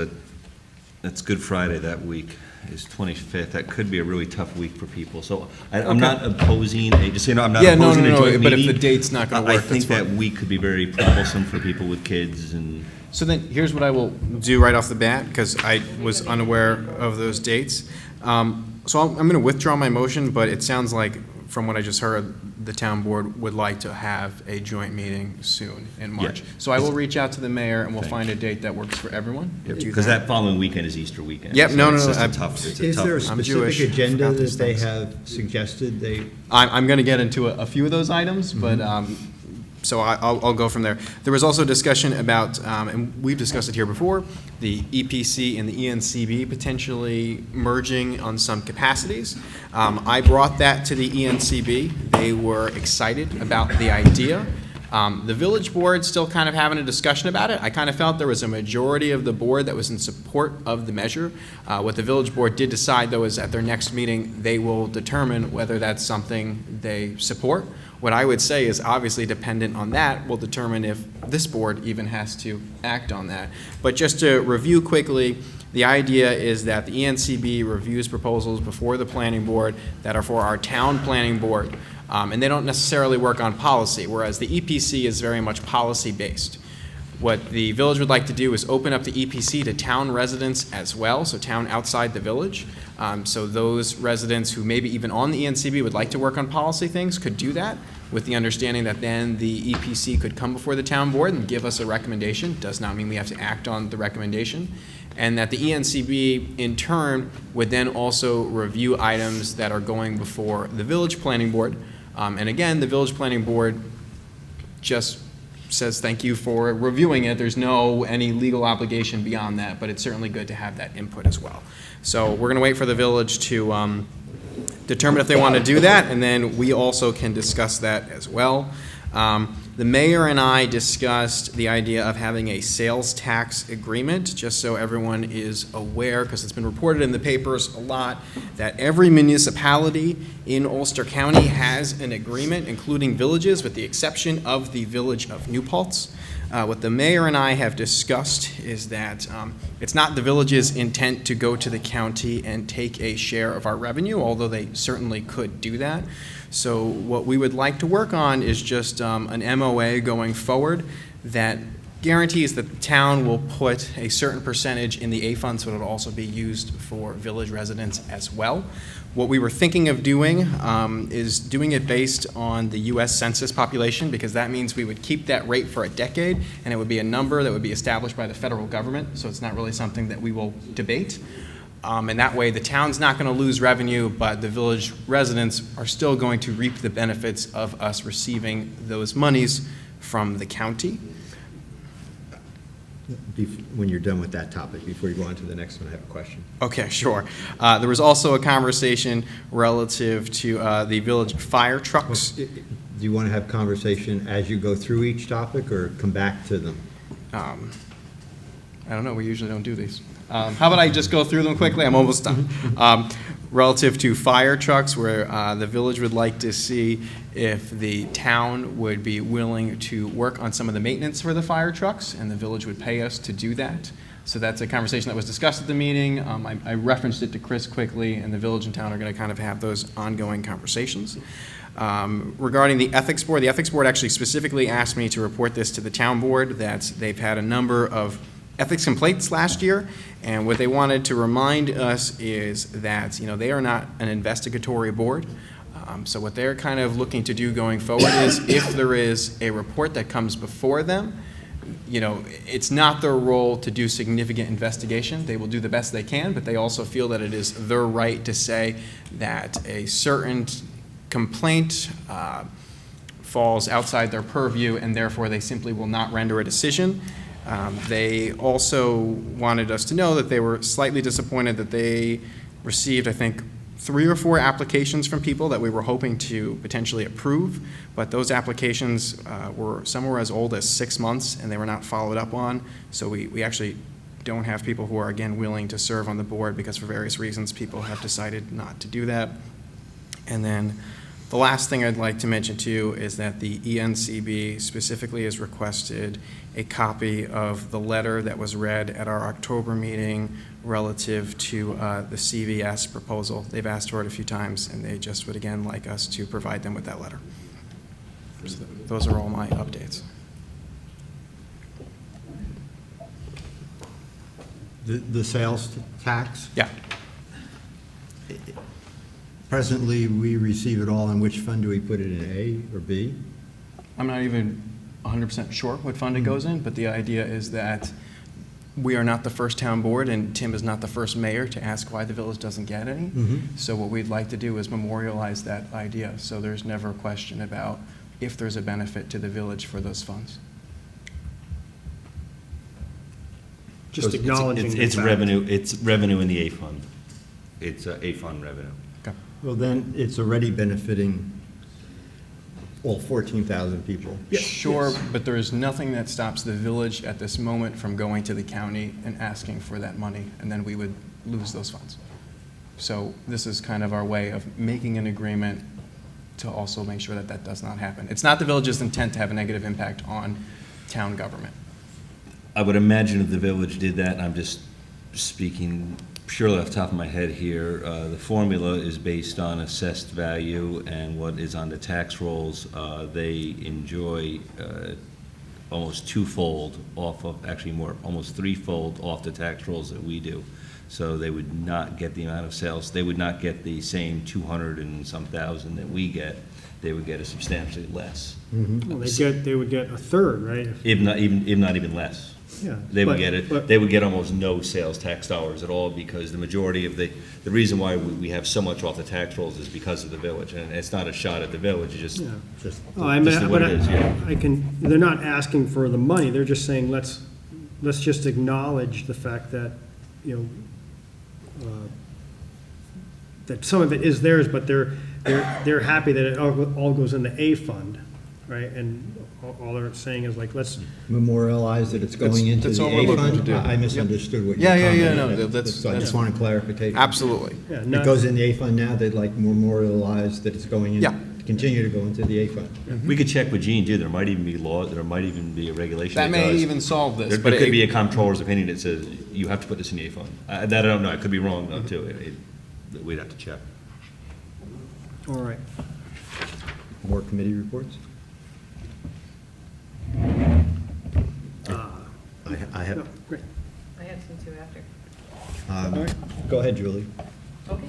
that's Good Friday that week is 25th. That could be a really tough week for people. So I'm not opposing, just so you know, I'm not opposing a joint but meeting. if the date's not going to work, I think that's that fine. week could be very troublesome for people with kids and. So then, here's what I will do right off the bat, because I was unaware of those dates. So I'm going to withdraw my motion, but it sounds like, from what I just heard, the town board would like to have a joint meeting soon in March. Yeah. So I will reach out to the mayor, and we'll Thank find a date that works for everyone. Because that following weekend is Easter weekend. Yep, so no, it's no, just no, a tough- it's a Is tough there a week. I'm specific Jewish. agenda Forgot that these they things. have suggested they? I'm going to get into a few of those items, but so I'll go from there. There was also discussion about, and we've discussed it here before, the EPC and the ENCB potentially merging on some capacities. I brought that to the ENCB. They were excited about the idea. The village board still kind of having a discussion about it. I kind of felt there was a majority of the board that was in support of the measure. What the village board did decide, though, is at their next meeting, they will determine whether that's something they support. What I would say is obviously dependent on that will determine if this board even has to act on that. But just to review quickly, the idea is that the ENCB reviews proposals before the planning board that are for our town planning board. And they don't necessarily work on policy, whereas the EPC is very much policy-based. What the village would like to do is open up the EPC to town residents as well, so town outside the village. So those residents who maybe even on the ENCB would like to work on policy things could do that, with the understanding that then the EPC could come before the town board and give us a recommendation. Does not mean we have to act on the recommendation. And that the ENCB, in turn, would then also review items that are going before the village planning board. And again, the village planning board just says thank you for reviewing it. There's no any legal obligation beyond that, but it's certainly good to have that input as well. So we're going to wait for the village to determine if they want to do that, and then we also can discuss that as well. The mayor and I discussed the idea of having a sales tax agreement, just so everyone is aware, because it's been reported in the papers a lot, that every municipality in Ulster County has an agreement, including villages, with the exception of the village of New Paltz. What the mayor and I have discussed is that it's not the village's intent to go to the county and take a share of our revenue, although they certainly could do that. So what we would like to work on is just an MOA going forward that guarantees that the town will put a certain percentage in the A fund, so it'll also be used for village residents as well. What we were thinking of doing is doing it based on the U.S. Census population, because that means we would keep that rate for a decade, and it would be a number that would be established by the federal government, so it's not really something that we will debate. And that way, the town's not going to lose revenue, but the village residents are still going to reap the benefits of us receiving those monies from the county. When you're done with that topic, before you go on to the next one, I have a question. Okay, sure. There was also a conversation relative to the village fire trucks. Do you want to have conversation as you go through each topic, or come back to them? I don't know, we usually don't do these. How about I just go through them quickly? I'm almost done. Relative to fire trucks, where the village would like to see if the town would be willing to work on some of the maintenance for the fire trucks, and the village would pay us to do that. So that's a conversation that was discussed at the meeting. I referenced it to Chris quickly, and the village and town are going to kind of have those ongoing conversations. Regarding the ethics board actually specifically asked me to report this to the town board, that they've had a number of ethics complaints last year, and what they wanted to remind us is that, they are not an investigatory board. So what they're kind of looking to do going forward is, if there is a report that comes before them, it's not their role to do significant investigation. They will do the best they can, but they also feel that it is their right to say that a certain complaint falls outside their purview, and therefore they simply will not render a decision. They also wanted us to know that they were slightly disappointed that they received, I think, 3 or 4 applications from people that we were hoping to potentially approve, but those applications some were as old as 6 months, and they were not followed up on. So we actually don't have people who are, again, willing to serve on the board because for various reasons people have decided not to do that. And then the last thing I'd like to mention to you is that the ENCB specifically has requested a copy of the letter that was read at our October meeting relative to the CVS proposal. They've asked for it a few times, and they just would again like us to provide them with that letter. So those are all my updates. The sales tax? Yeah. Presently, we receive it all, in which fund do we put it in, A or B? I'm not even 100% sure what fund it goes in, but the idea is that we are not the first town board, and Tim is not the first mayor to ask why the village doesn't get any. So what we'd like to do is memorialize that idea, so there's never a question about if there's a benefit to the village for those funds. Just acknowledging the It's fact. revenue, it's revenue in the A fund. It's A fund revenue. Okay. Well, then it's already benefiting all 14,000 people. Sure, but there is nothing that stops the village at this moment from going to the county and asking for that money, and then we would lose those funds. So this is kind of our way of making an agreement to also make sure that that does not happen. It's not the village's intent to have a negative impact on town government. I would imagine if the village did that, and I'm just speaking purely off the top of my head here, the formula is based on assessed value and what is on the tax rolls. They enjoy almost twofold off of, actually more, almost threefold off the tax rolls that we do. So they would not get the amount of sales. They would not get the same 200 and some thousand that we get. They would get a substantially less. Well, they would get a third, right? If not even less. Yeah, They would but- get it. but- They would get almost no sales tax dollars at all, because the majority of the reason why we have so much off the tax rolls is because of the village, and it's not a shot at the village. It's Yeah. just Oh, I mean, just what but it is. Yeah. they're not asking for the money, they're just saying, let's just acknowledge the fact that, that some of it is theirs, but they're happy that it all goes in the A fund, right? And all they're saying is like, let's. Memorialize that it's going into that's the all we're A looking fund? to do. I misunderstood what your Yeah, comment. no, that's- So I just want a clarification. Absolutely. Yeah, It goes in the A fund now, they'd like memorialize that it's going in. Yeah. Continue to go into the A fund. We could check with Gene too. There might even be law. There might even be a regulation That may does. even solve this, There but could it- be a comptroller's opinion that says you have to put this in the A fund. That I don't know. I could be wrong though too. We'd have to check. All right. More committee reports? I have, No, great. I had some too after. All right. go ahead, Julie. Okay.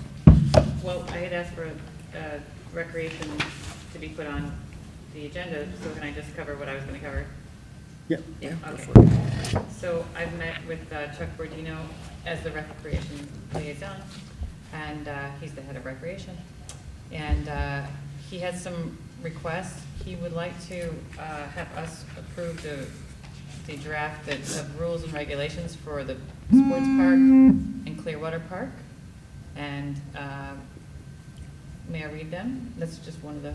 Well, I had asked for recreation to be put on the agenda, so can I just cover what I was going to cover? Yeah. Yeah, okay. So I've met with Chuck Bordino as the recreation liaison, and he's the head of recreation. And he has some requests. He would like to have us approve the draft of rules and regulations for the sports park and Clearwater Park. And may I read them? That's just one of the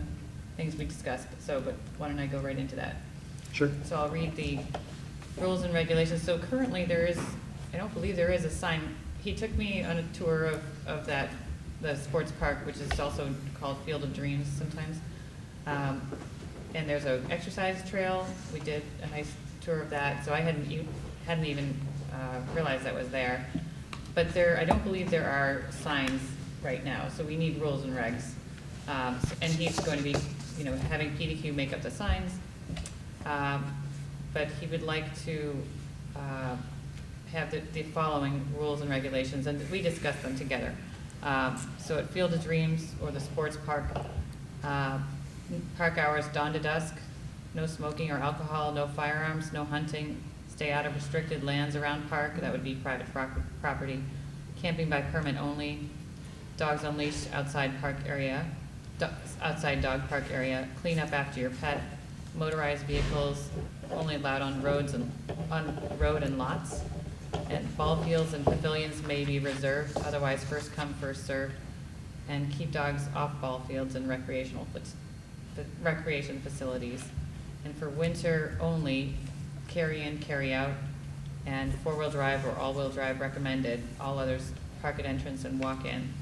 things we discussed, but why don't I go right into that? Sure. So I'll read the rules and regulations. So currently I don't believe there is a sign. He took me on a tour of the sports park, which is also called Field of Dreams sometimes. And there's an exercise trail. We did a nice tour of that. So I hadn't even realized that was there. But I don't believe there are signs right now. So we need rules and regs. And he's going to be, having PDQ make up the signs. But he would like to have the following rules and regulations, and we discussed them together. So at Field of Dreams or the sports park, park hours dawn to dusk, no smoking or alcohol, no firearms, no hunting, Stay out of restricted lands around park, that would be private property. Camping by permit only. Dogs on leash outside park area, outside dog park area. Clean up after your pet. Motorized vehicles only allowed on roads and, on road and lots. And ball fields and pavilions may be reserved, otherwise first come, first served. And keep dogs off ball fields and recreation facilities. And for winter only, carry in, carry out, and four-wheel drive or all-wheel drive recommended. All others, park at entrance and walk in.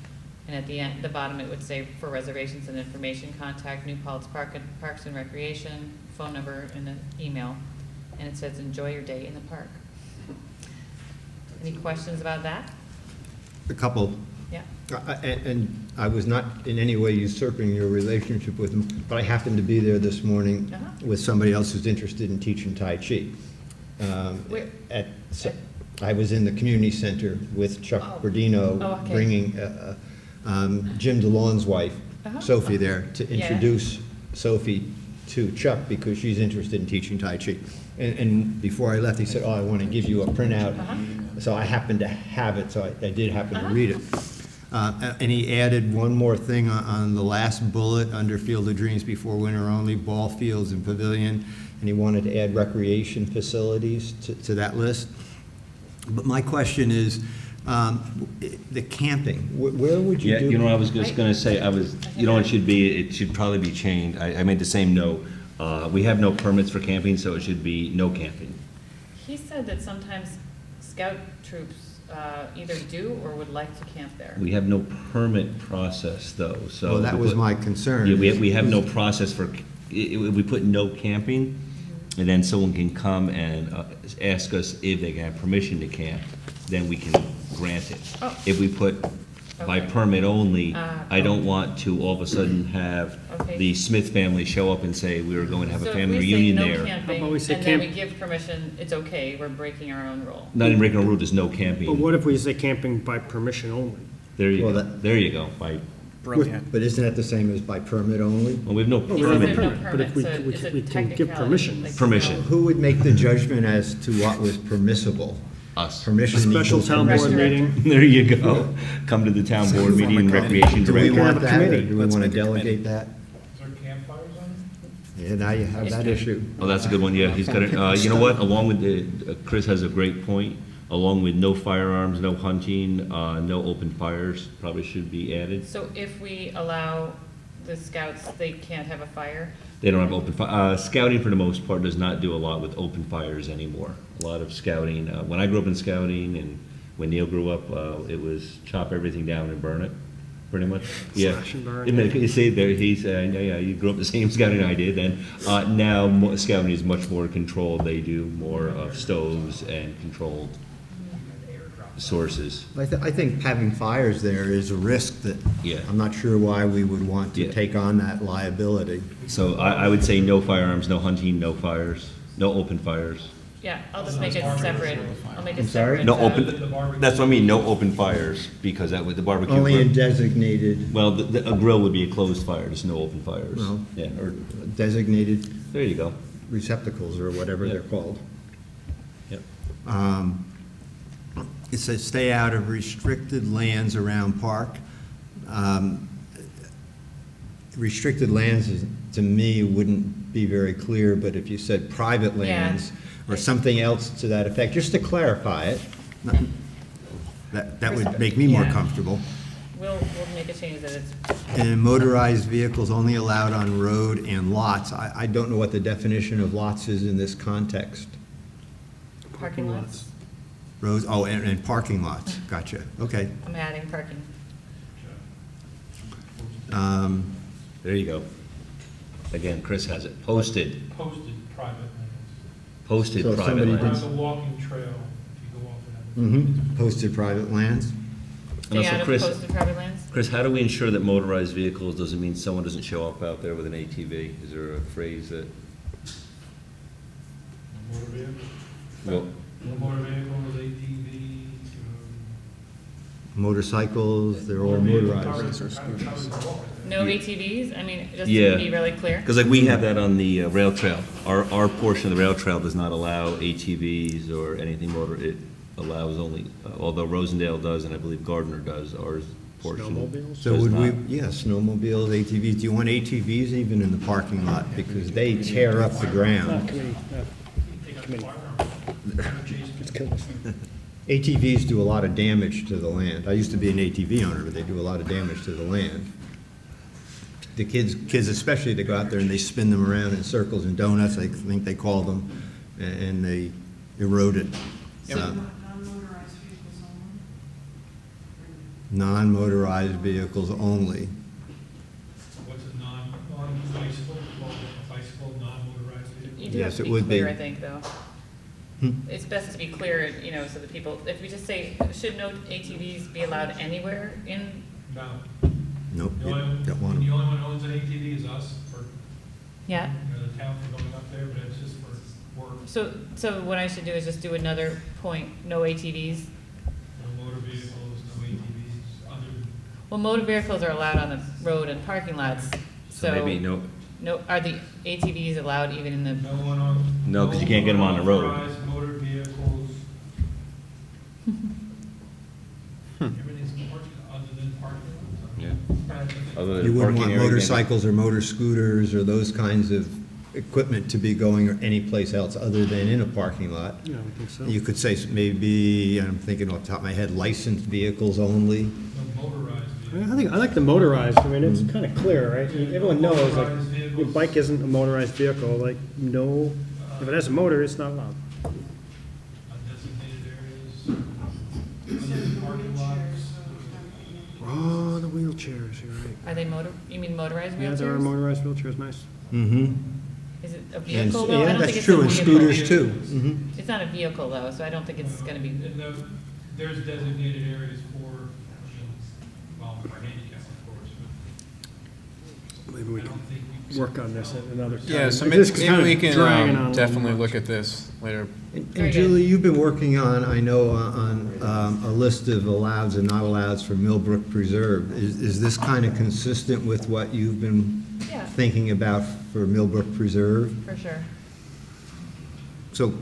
And at the end, the bottom, it would say for reservations and information, contact New Paltz Parks and Recreation, phone number and an email. And it says, enjoy your day in the park. Any questions about that? A couple. Yeah. And I was not in any way usurping your relationship with them, but I happened to be there this morning with somebody else who's interested in teaching Tai Chi. I was in the community center with Chuck Bordino, bringing Jim DeLon's wife, Sophie, there to introduce Sophie to Chuck because she's interested in teaching Tai Chi. And before I left, he said, "Oh, I want to give you a printout." So I happened to have it, so I did happen to read it. And he added one more thing on the last bullet under Field of Dreams before winter only, ball fields and pavilion, and he wanted to add recreation facilities to that list. But my question is, the camping, where would you do? You know, I was just gonna say, you know, it should probably be changed. I made the same note. We have no permits for camping, so it should be no camping. He said that sometimes scout troops either do or would like to camp there. We have no permit process, though, so. Well, that was my concern. Yeah, we have no process for, we put no camping, and then someone can come and ask us if they can have permission to camp, then we can grant it. Oh. If we put by permit only, I don't want to all of a sudden have the Smith family show up and say, we were going to have a family reunion there. So if we say no camping, and then we give permission, it's okay, we're breaking our own rule. Not even breaking a rule, there's no camping. But what if we say camping by permission only? There you Well, go, there you go, by, Brilliant. But isn't that the same as by permit only? well, we have no He says there's no permit. But if we- permit, so we it's can- a we can give technicality, permission. like, Permission. Who would make the judgment as to what was permissible? Us. Permission A special equals town board permission. meeting. There you go. Come to the town board meeting, recreation Do we director. want that, or committee. do we want to delegate that? Is there campfires on? Yeah, now you have that issue. Oh, that's a good one, yeah, he's got it, you know what, along with the, Chris has a great point, along with no firearms, no hunting, no open fires, probably should be added. So if we allow the scouts, they can't have a fire? They don't have open scouting for the most part does not do a lot with open fires anymore. A lot of scouting, when I grew up in scouting and when Neil grew up, it was chop everything down and burn it, pretty much. Yeah. Slash and burn. You see there, yeah, you grew up the same scouting I did, and now scouting is much more controlled. They do more of stoves and controlled sources. I think having fires there is a risk that Yeah. I'm not sure why we would want to take on that liability. So I would say no firearms, no hunting, no fires, no open fires. Yeah, I'll just make it separate, I'll make it I'm sorry? separate. No open, that's what I mean, no open fires, because that would, the barbecue. Only in grill- designated, Well, a grill would be a closed fire, there's no open fires. Well, Yeah, or, designated there you go. receptacles or whatever Yep. they're called. Yep. It says stay out of restricted lands around park. Restricted lands is, to me, wouldn't be very clear, but if you said private lands or something else to that effect, just to clarify it, that would make me more Yeah. comfortable. We'll make a change that it's, And motorized vehicles only allowed on road and lots. I don't know what the definition of lots is in this context. parking lots. Roads, oh, and parking lots, gotcha, okay. I'm adding parking. There you go. Again, Chris has it, posted Posted private lands. private somebody Around lands. the walking trail, if you go off of that. Posted private lands. And Stay also, out of Chris, posted private lands? Chris, how do we ensure that motorized vehicles doesn't mean someone doesn't show up out there with an ATV? Is there a phrase that, Motor vehicle, well, motor vehicles, ATVs, motorcycles, they're all motorized. No ATVs? I mean, just Yeah. to be really clear. Because like we have that on the rail trail. Our portion of the rail trail does not allow ATVs or anything motor. It allows only, although Rosendale does, and I believe Gardner does, ours portion So does would we, not. yeah, snowmobiles, ATVs, do you want ATVs even in the parking lot? Because they tear up the ground. ATVs do a lot of damage to the land. I used to be an ATV owner, but they do a lot of damage to the land. The kids especially, they go out there and they spin them around in circles and donuts, I think they call them, and they erode it. Non-motorized vehicles only. What's a non-bicycle, bicycle, non-motorized vehicle? You do Yes, have to it be would be. clear, I think, though. It's best to be clear, you know, so that people, if we just say, should no ATVs be allowed anywhere in? No. Nope, The you only don't want the them. only one who owns an ATV is us, for, Yeah. you know, the town for going up there, but it's just for work. So what I should do is just do another point, no ATVs. No motor vehicles, no ATVs, other, Well, motor vehicles are allowed on the road and parking lots, So maybe no, are the ATVs allowed even in the? no one on. No, 'cause you can't get 'em on the road. Unauthorized motor vehicles. Everything's parking, other than parking lots. yeah. Other than You wouldn't parking want area, motorcycles or motor scooters or those kinds of equipment to be going anyplace else other than in a parking lot. Yeah, I think so. You could say maybe, I'm thinking off the top of my head, licensed vehicles only. No motorized I like the motorized, I mean, it's kind of clear, right? Everyone knows, like, your bike isn't a motorized vehicle, like, no, if it has a motor, it's not allowed. undesignated areas, other than parking lots. Oh, the wheelchairs, you're right. Are they you mean motorized wheelchairs? Yeah, there are motorized wheelchairs, nice. Mm-hmm. Is it a And, vehicle though? I yeah, don't that's think it's true, a and vehicle. scooters too. Mhm. It's not a vehicle though, so I don't think it's gonna be. And there's designated areas for, well, for handicap, of course, but Maybe we I can don't think we. work on this at another time. Yeah, so Like, this is maybe kinda we can dragging on a little definitely much. look at this later. Very And good. Julie, you've been working on, I know, on a list of allows and not allows for Millbrook Preserve. Is this kind of consistent with what you've been Yeah. thinking about for Millbrook Preserve? For sure. So,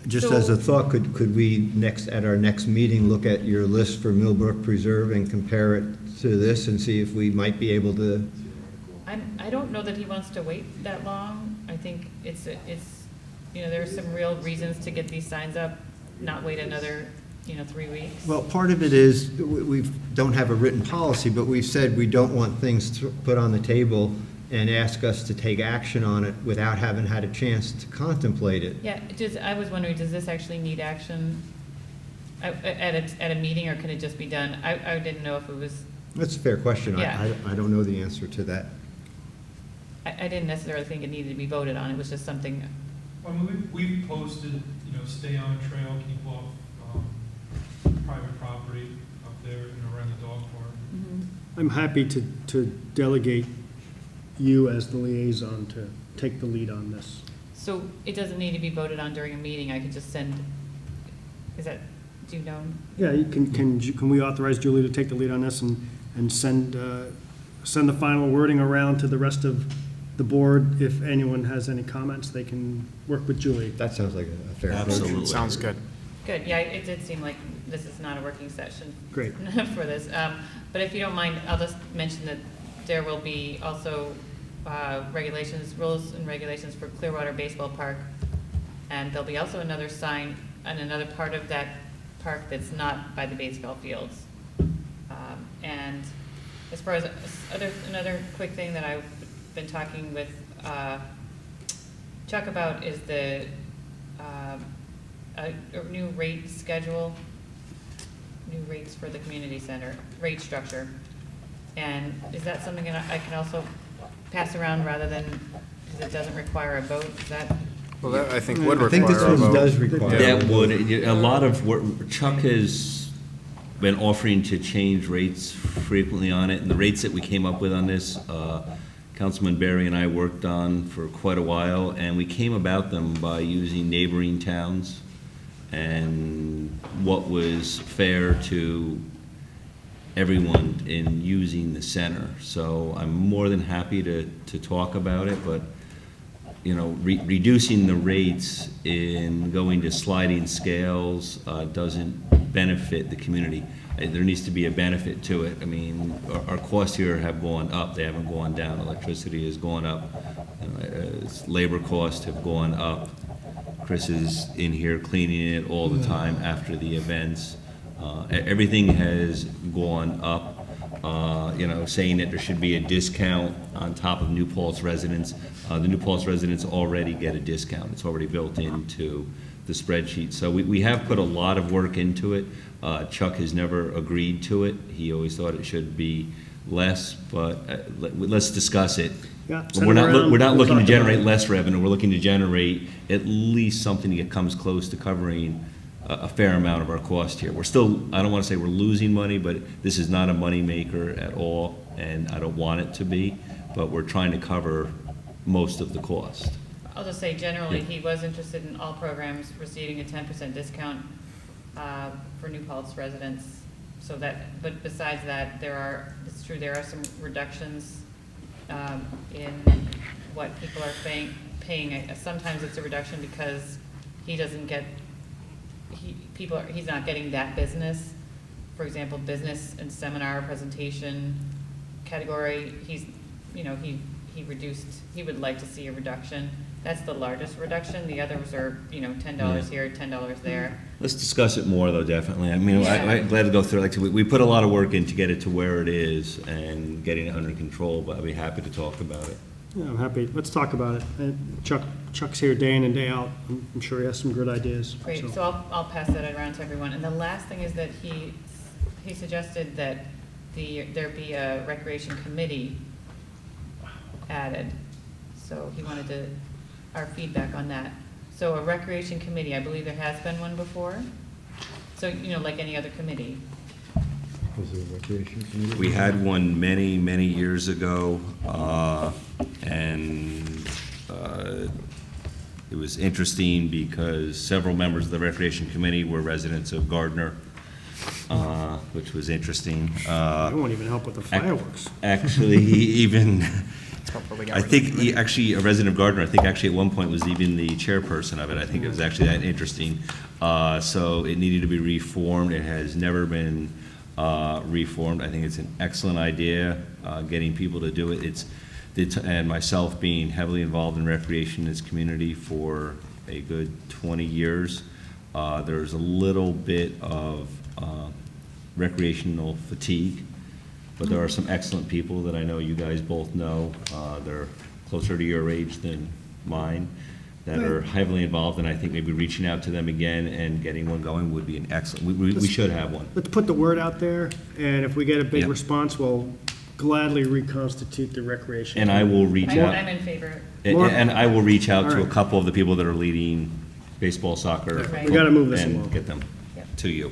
just as a thought, could we at our next meeting, look at your list for Millbrook Preserve and compare it to this and see if we might be able to? I don't know that he wants to wait that long. I think it's, you know, there are some real reasons to get these signs up, not wait another, 3 weeks. Well, part of it is, we don't have a written policy, but we've said we don't want things put on the table and ask us to take action on it without having had a chance to contemplate it. Yeah, I was wondering, does this actually need action at a meeting, or can it just be done? I didn't know if it was, That's a fair question. Yeah. I don't know the answer to that. I didn't necessarily think it needed to be voted on. It was just something, I mean, we've posted, stay on a trail, keep off private property up there, around the dog park. I'm happy to delegate you as the liaison to take the lead on this. so it doesn't need to be voted on during a meeting. I could just send, do you know? Yeah, can we authorize Julie to take the lead on this and send the final wording around to the rest of the board? If anyone has any comments, they can work with Julie. That sounds like a fair approach. Absolutely. Sounds good. Good, yeah, it did seem like this is not a working session. Great. For this. But if you don't mind, I'll just mention that there will be also rules and regulations for Clearwater Baseball Park. And there'll be also another sign on another part of that park that's not by the baseball fields. And as far as another quick thing that I've been talking with Chuck about is the a new rate schedule, new rates for the community center, rate structure. And is that something that I can also pass around rather than, because it doesn't require a vote? Is that? Well, that I think would I think require this a one vote. does require. That would, a lot of work, Chuck has been offering to change rates frequently on it, and the rates that we came up with on this, Councilman Barry and I worked on for quite a while, and we came about them by using neighboring towns. and what was fair to everyone in using the center. So I'm more than happy to talk about it, but you know, reducing the rates in going to sliding scales doesn't benefit the community. There needs to be a benefit to it. I mean, our costs here have gone up, they haven't gone down. Electricity has gone up, labor costs have gone up. Chris is in here cleaning it all the time after the events. Everything has gone up. You know, saying that there should be a discount on top of New Paltz residents. The New Paltz residents already get a discount. It's already built into the spreadsheet. So we have put a lot of work into it. Chuck has never agreed to it. He always thought it should be less, but let's discuss it. Yeah, But send we're them not around, we're not we'll looking to talk generate about it. less revenue. We're looking to generate at least something that comes close to covering a fair amount of our cost here. We're still, I don't want to say we're losing money, but this is not a money maker at all, and I don't want it to be, but we're trying to cover most of the cost. I'll just say generally, he was interested in all programs receiving a 10% discount for New Paltz residents. So that, but besides that, it's true, there are some reductions in what people are paying. Sometimes it's a reduction because he doesn't get, he's not getting that business. For example, business and seminar presentation category, he reduced, he would like to see a reduction. That's the largest reduction. The others are, $10 here, $10 there. Let's discuss it more, though, definitely. I mean, Yeah. I'm glad to go through, like, we put a lot of work in to get it to where it is and getting it under control, but I'd be happy to talk about it. Yeah, I'm happy. Let's talk about it. And Chuck's here day in and day out. I'm sure he has some good ideas. Great, so I'll pass that around to everyone. And the last thing is that he suggested that there be a recreation committee added. So he wanted our feedback on that. So a recreation committee, I believe there has been one before. So, like any other committee. Was there a recreation committee? We had one many, many years ago, and it was interesting because several members of the Recreation Committee were residents of Gardner, which was interesting. I won't even help with the fireworks. Actually, even, I think, a resident of Gardner, I think actually at one point was even the chairperson of it. I think it was actually that interesting. So it needed to be reformed. It has never been reformed. I think it's an excellent idea, getting people to do it. And myself being heavily involved in recreation in this community for a good 20 years, there's a little bit of recreational fatigue, but there are some excellent people that I know you guys both know. They're closer to your age than mine, that are heavily involved, and I think maybe reaching out to them again and getting one going would be an excellent, we should have one. Let's put the word out there, and if we get a big Yep. response, we'll gladly reconstitute the recreation. And I will reach out. I'm in favor. And I will reach out All to a right. couple of the people that are leading baseball, soccer. Right. We gotta move this along. And get them Yep. to you.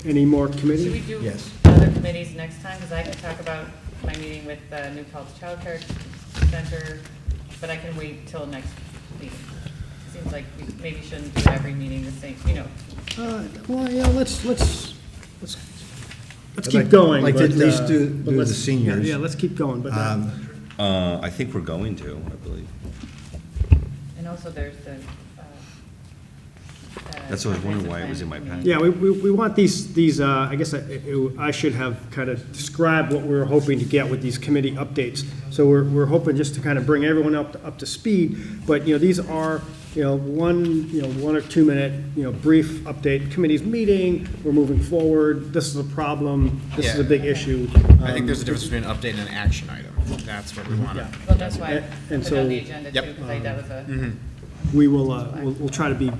Any more Should we committees? do Yes. other committees next time? Because I can talk about my meeting with New Paltz Child Care Center, but I can wait till next meeting. Seems like we maybe shouldn't do every meeting the same, Well, yeah, let's I'd keep like- going. like to but, at least do but the let's- seniors. Yeah, let's keep going, but I think we're going to, I believe. and also there's the. That's what I was wondering why it was in my packet. yeah, we want these, I guess I should have kind of described what we were hoping to get with these committee updates. So we're hoping just to kind of bring everyone up to speed, but, these are, one or 2 minute, brief update. Committee's meeting, we're moving forward, this is a problem, this is a Yeah. big issue. I think there's a difference between an update and an action item. That's what we want to. Well, that's why I And put it on so- the agenda too, because that was a. We will, we'll try to be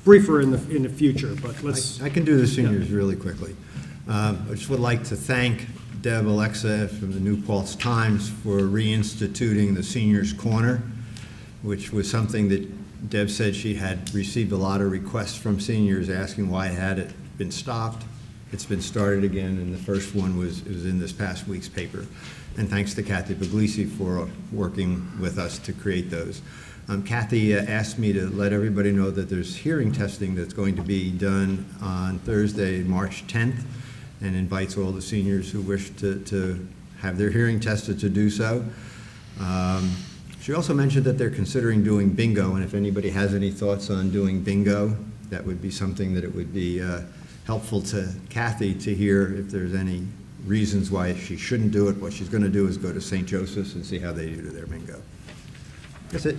briefer in the future, but let's. I can do the seniors really quickly. I just would like to thank Deb Alexa from the New Paltz Times for reinstituting the Seniors Corner, which was something that Deb said she had received a lot of requests from seniors asking why had it been stopped. It's been started again, and the first one was in this past week's paper. And thanks to Kathy Puglisi for working with us to create those. Kathy asked me to let everybody know that there's hearing testing that's going to be done on Thursday, March 10th, and invites all the seniors who wish to have their hearing tested to do so. She also mentioned that they're considering doing bingo, and if anybody has any thoughts on doing bingo, that would be something that it would be helpful to Kathy to hear if there's any reasons why she shouldn't do it. What she's going to do is go to St. Joseph's and see how they do their bingo. That's it.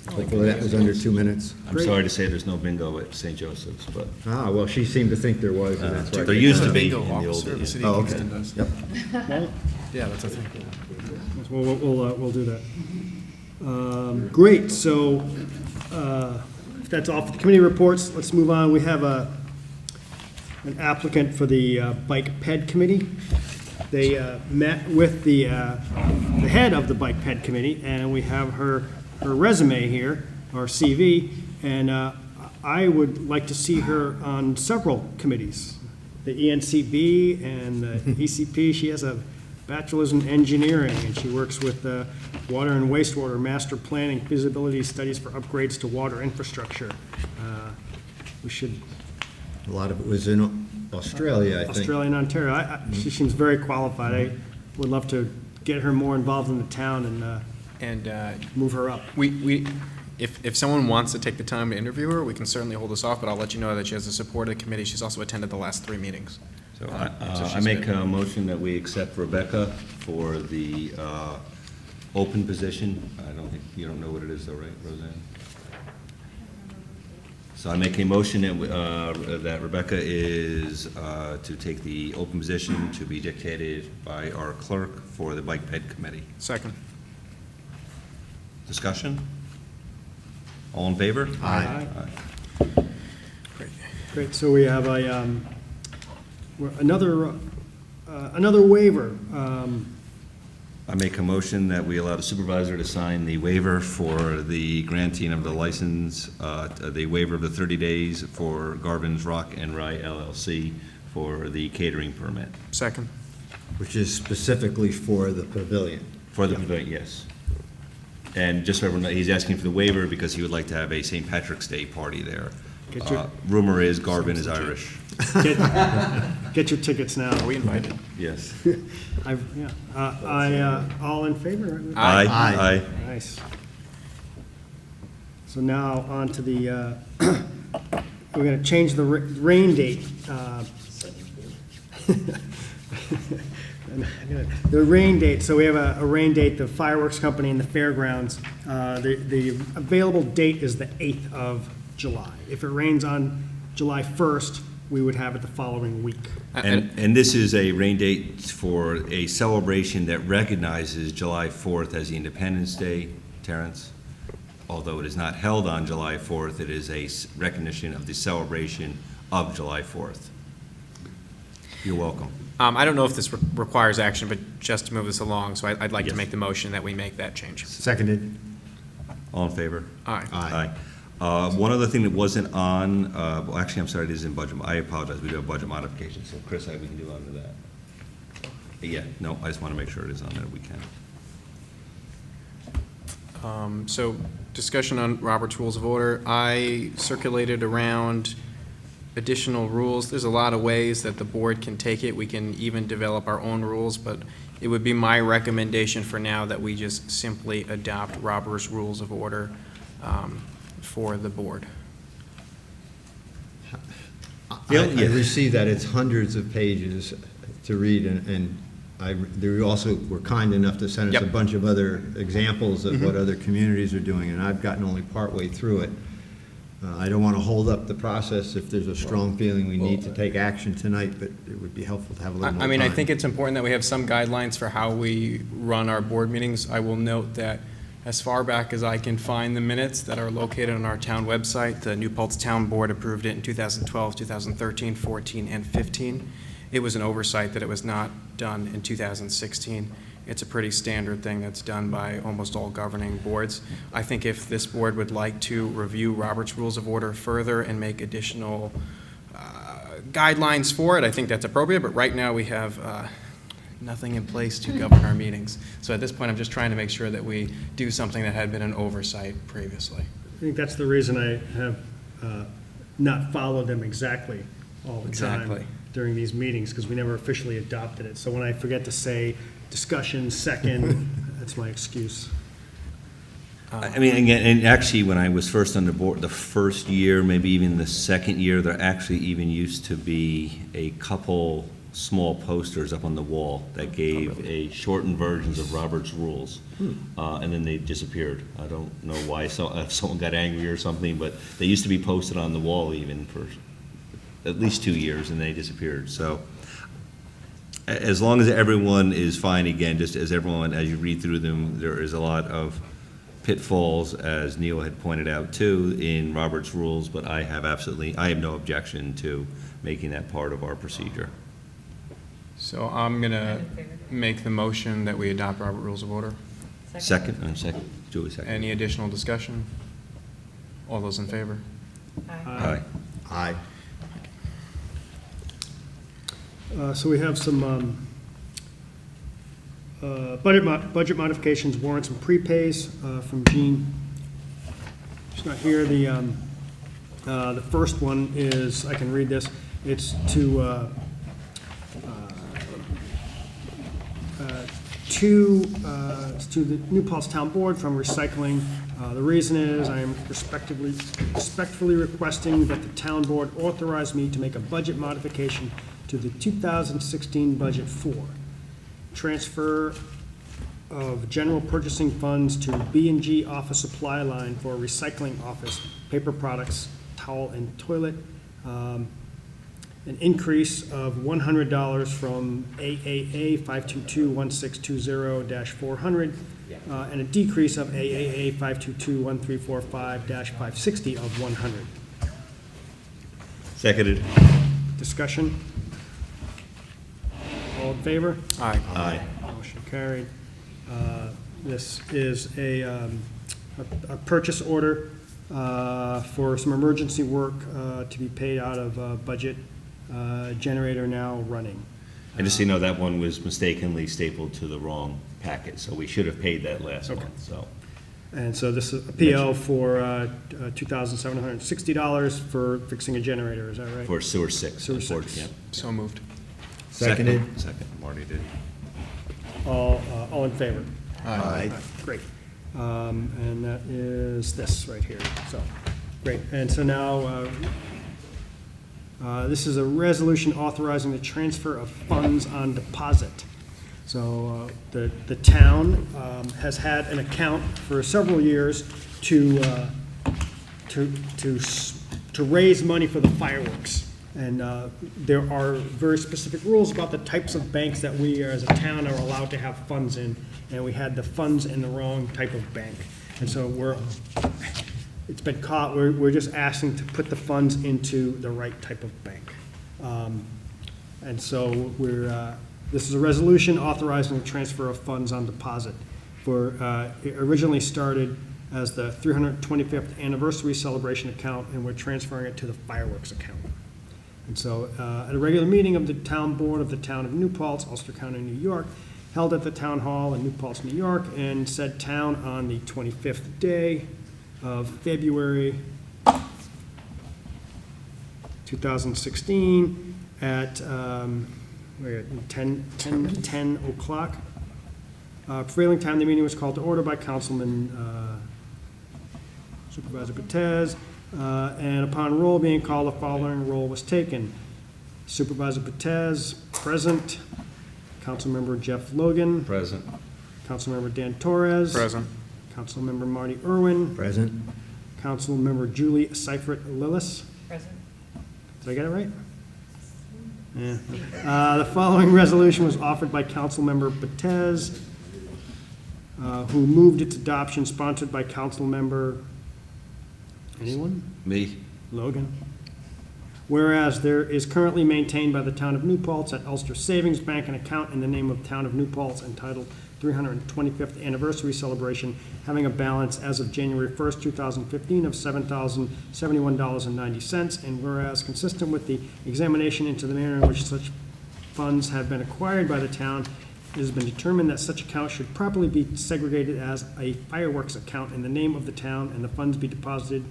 Hopefully that was under 2 minutes. I'm sorry to say there's no bingo at St. Joseph's, but. Ah, well, she seemed to think there was, and that's why. There used to be Bingo in the old officer of the days. city Oh, of okay. Kingston does. Yep. Yeah, that's a thing. We'll do that. Great, so if that's all for the committee reports, let's move on. We have an applicant for the Bike Ped Committee. They met with the head of the Bike Ped Committee, and we have her resume here, or CV, and I would like to see her on several committees. The ENCB and the ECP. She has a bachelor's in engineering, and she works with water and wastewater master planning, feasibility studies for upgrades to water infrastructure. We should. A lot of it was in Australia, I think. Australia and Ontario. She seems very qualified. I would love to get her more involved in the town and move her up. If someone wants to take the time to interview her, we can certainly hold this off, but I'll let you know that she has the support of the committee. She's also attended the last 3 meetings. So So I she's make good. a motion that we accept Rebecca for the open position. I don't think, you don't know what it is though, right, Roseanne? So I make a motion that Rebecca is to take the open position to be dictated by our clerk for the Bike Ped Committee. Second. Discussion? All in favor? Aye. Great. Great, so we have another waiver. I make a motion that we allow the supervisor to sign the waiver for the granting of the license, the waiver of the 30 days for Garvin's Rock and Rye LLC for the catering permit. Second. Which is specifically for the pavilion. For the pavilion, yes. And just so everyone knows, he's asking for the waiver because he would like to have a St. Patrick's Day party there. Rumor is Garvin is Irish. Get your tickets now. Are we invited? Yes. All in favor? Aye. Aye. Nice. So now on to the, we're going to change the rain date. The rain date, so we have a rain date, the fireworks company and the fairgrounds. The available date is the 8th of July. If it rains on July 1st, we would have it the following week. And this is a rain date for a celebration that recognizes July 4th as the Independence Day, Terrence. Although it is not held on July 4th, it is a recognition of the celebration of July 4th. You're welcome. I don't know if this requires action, but just to move this along, so I'd like to make the motion that we make that change. Seconded. All in favor? Aye. Aye. One other thing that wasn't on, well, actually, I'm sorry, it is in budget. I apologize. We do have budget modifications, so Chris, we can do under that. Yeah, no, I just want to make sure it is on there. We can. So discussion on Robert's Rules of Order. I circulated around additional rules. There's a lot of ways that the board can take it. We can even develop our own rules, but it would be my recommendation for now that we just simply adopt Robert's Rules of Order for the board. I received that. It's hundreds of pages to read, and they also were kind enough to send us a bunch of other examples of what other communities are doing, and I've gotten only partway through it. I don't want to hold up the process if there's a strong feeling we need to take action tonight, but it would be helpful to have a little more time. I think it's important that we have some guidelines for how we run our board meetings. I will note that as far back as I can find the minutes that are located on our town website, the New Paltz Town Board approved it in 2012, 2013, 14, and 15. It was an oversight that it was not done in 2016. It's a pretty standard thing that's done by almost all governing boards. I think if this board would like to review Robert's Rules of Order further and make additional guidelines for it, I think that's appropriate. But right now we have nothing in place to govern our meetings. So at this point, I'm just trying to make sure that we do something that had been an oversight previously. I think that's the reason I have not followed them exactly all the time Exactly. during these meetings, because we never officially adopted it. So when I forget to say discussion second, that's my excuse. I mean, again, and actually, when I was first on the board, the first year, maybe even the second year, there actually even used to be a couple small posters up on the wall that gave a shortened versions of Robert's rules, and then they disappeared. I don't know why, if someone got angry or something, but they used to be posted on the wall even for at least 2 years, and they disappeared. So as long as everyone is fine, again, just as everyone, as you read through them, there is a lot of pitfalls, as Neil had pointed out too, in Robert's rules, but I have no objection to making that part of our procedure. So I'm going to make the motion that we adopt Robert Rules of Order. Second, Julie, second. Any additional discussion? All those in favor? Aye. Aye. So we have some budget modifications, warrants, and prepays from Jean. She's not here. The first one is, I can read this, it's to the New Paltz Town Board from recycling. The reason is I am respectfully requesting that the town board authorize me to make a budget modification to the 2016 budget for transfer of general purchasing funds to B&G office supply line for recycling office, paper products, towel and toilet, an increase of $100 from AAA 522-1620-400, and a decrease of AAA 522-1345-560 of 100. Seconded. Discussion? All in favor? Aye. Aye. Motion carried. This is a purchase order for some emergency work to be paid out of budget, generator now running. And just so you know, that one was mistakenly stapled to the wrong packet, so we should have paid that last month, so. And so this is a PO for $2,760 for fixing a generator, is that right? For sewer 6. Sewer 6. Yeah. So moved. Seconded. Second, Marty did. All in favor? Aye. Great. And that is this right here, so, great. And so now, this is a resolution authorizing the transfer of funds on deposit. So the town has had an account for several years to raise money for the fireworks. And there are very specific rules about the types of banks that we as a town are allowed to have funds in, and we had the funds in the wrong type of bank. And so it's been caught, we're just asking to put the funds into the right type of bank. And so this is a resolution authorizing the transfer of funds on deposit. It originally started as the 325th anniversary celebration account, and we're transferring it to the fireworks account. And so at a regular meeting of the town board of the town of New Paltz, Ulster County, New York, held at the town hall in New Paltz, New York, and said town on the 25th day of February 2016 at 10 o'clock. Prevailing time, the meeting was called to order by Councilman Supervisor Patez, and upon roll being called, the following roll was taken. Supervisor Patez, present. Councilmember Jeff Logan. Present. Councilmember Dan Torres. Present. Councilmember Marty Irwin. Present. Councilmember Julie Seifert Lillis. Present. Did I get it right? Yeah. The following resolution was offered by Councilmember Patez, who moved its adoption, sponsored by Councilmember, anyone? Me. Logan. Whereas there is currently maintained by the town of New Paltz at Ulster Savings Bank an account in the name of town of New Paltz entitled 325th Anniversary Celebration, having a balance as of January 1st, 2015 of $7,071.90. And whereas consistent with the examination into the manner in which such funds have been acquired by the town it has been determined that such account should properly be segregated as a fireworks account in the name of the town, and the funds be deposited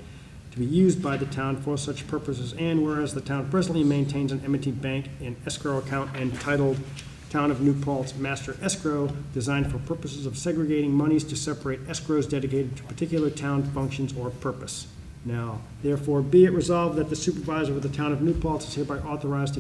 to be used by the town for such purposes, and whereas the town presently maintains an M&T Bank and escrow account entitled Town of New Paltz Master Escrow, designed for purposes of segregating monies to separate escrows dedicated to particular town functions or purpose. Now, therefore, be it resolved that the supervisor of the Town of New Paltz is hereby authorized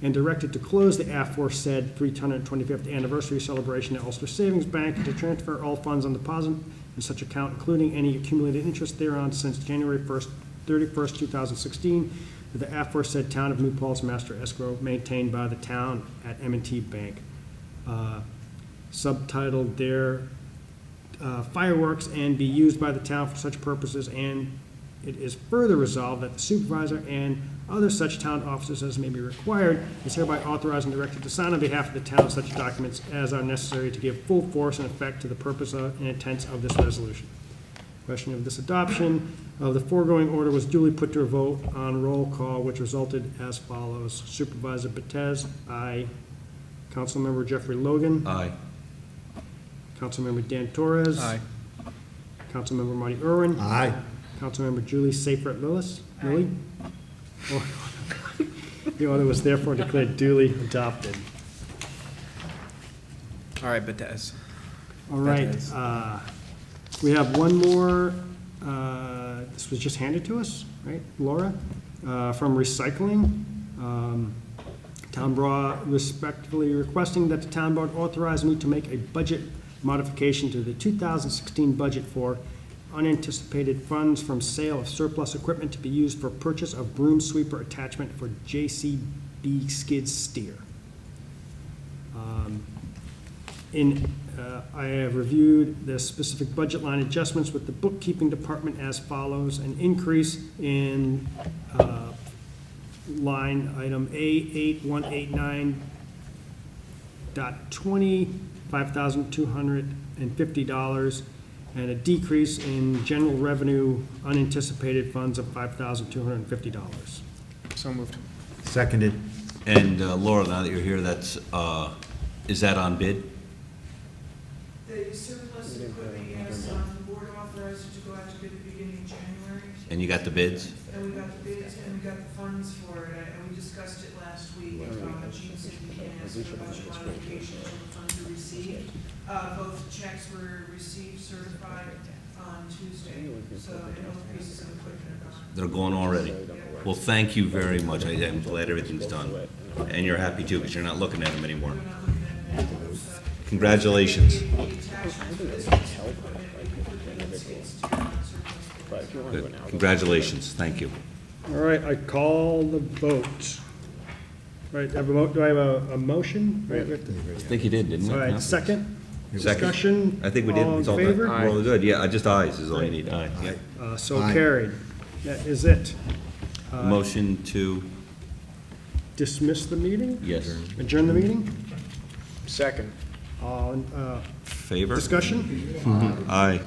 and directed to close the aforesaid 325th anniversary celebration at Ulster Savings Bank, and to transfer all funds on deposit in such account, including any accumulated interest thereon since January 31st, 2016, to the aforesaid Town of New Paltz Master Escrow maintained by the town at M&T Bank. Subtitled there, fireworks, and be used by the town for such purposes, and it is further resolved that the supervisor and other such town officers as may be required is hereby authorized and directed to sign on behalf of the town such documents as are necessary to give full force and effect to the purpose of and intents of this resolution. Question of this adoption of the foregoing order was duly put to a vote on roll call, which resulted as follows. Supervisor Betez, aye. Councilmember Jeffrey Logan. Aye. Councilmember Dan Torres. Aye. Councilmember Marty Irwin. Aye. Councilmember Julie Seyfried Lillis. Lilly. The order was therefore declared duly adopted. All right, Betez. All right, we have one more, this was just handed to us, right, Laura? From recycling. Town Board respectfully requesting that the town board authorize me to make a budget modification to the 2016 budget for unanticipated funds from sale of surplus equipment to be used for purchase of broom sweeper attachment for JCB skid steer. I have reviewed the specific budget line adjustments with the bookkeeping department as follows. An increase in line item A8189.20, $5,250, and a decrease in general revenue unanticipated funds of $5,250. So moved. Seconded. And Laura, now that you're here, is that on bid? The surplus equipment, yes, the board authorized it to go out to bid at the beginning of January. And you got the bids? And we got the bids, and we got the funds for it, and we discussed it last week. Gene said we can ask for a budget modification until the funds are received. Both checks were received certified on Tuesday, so both pieces of equipment are gone. They're going already? Well, thank you very much. I'm glad everything's done. And you're happy too, because you're not looking at them anymore. Congratulations. Good. Congratulations. Thank you. All right, I call the vote. Right, do I have a motion? I think you did, didn't we? All right, second? Second. Discussion? I think we did. All in It's all favor? done. We're all good. Yeah, just ayes is all you need. Aye. Yeah. So Aye. carried. That is it. Motion to, Dismiss the meeting? yes. Adjourn the meeting? Second. All in Favor? discussion? Aye.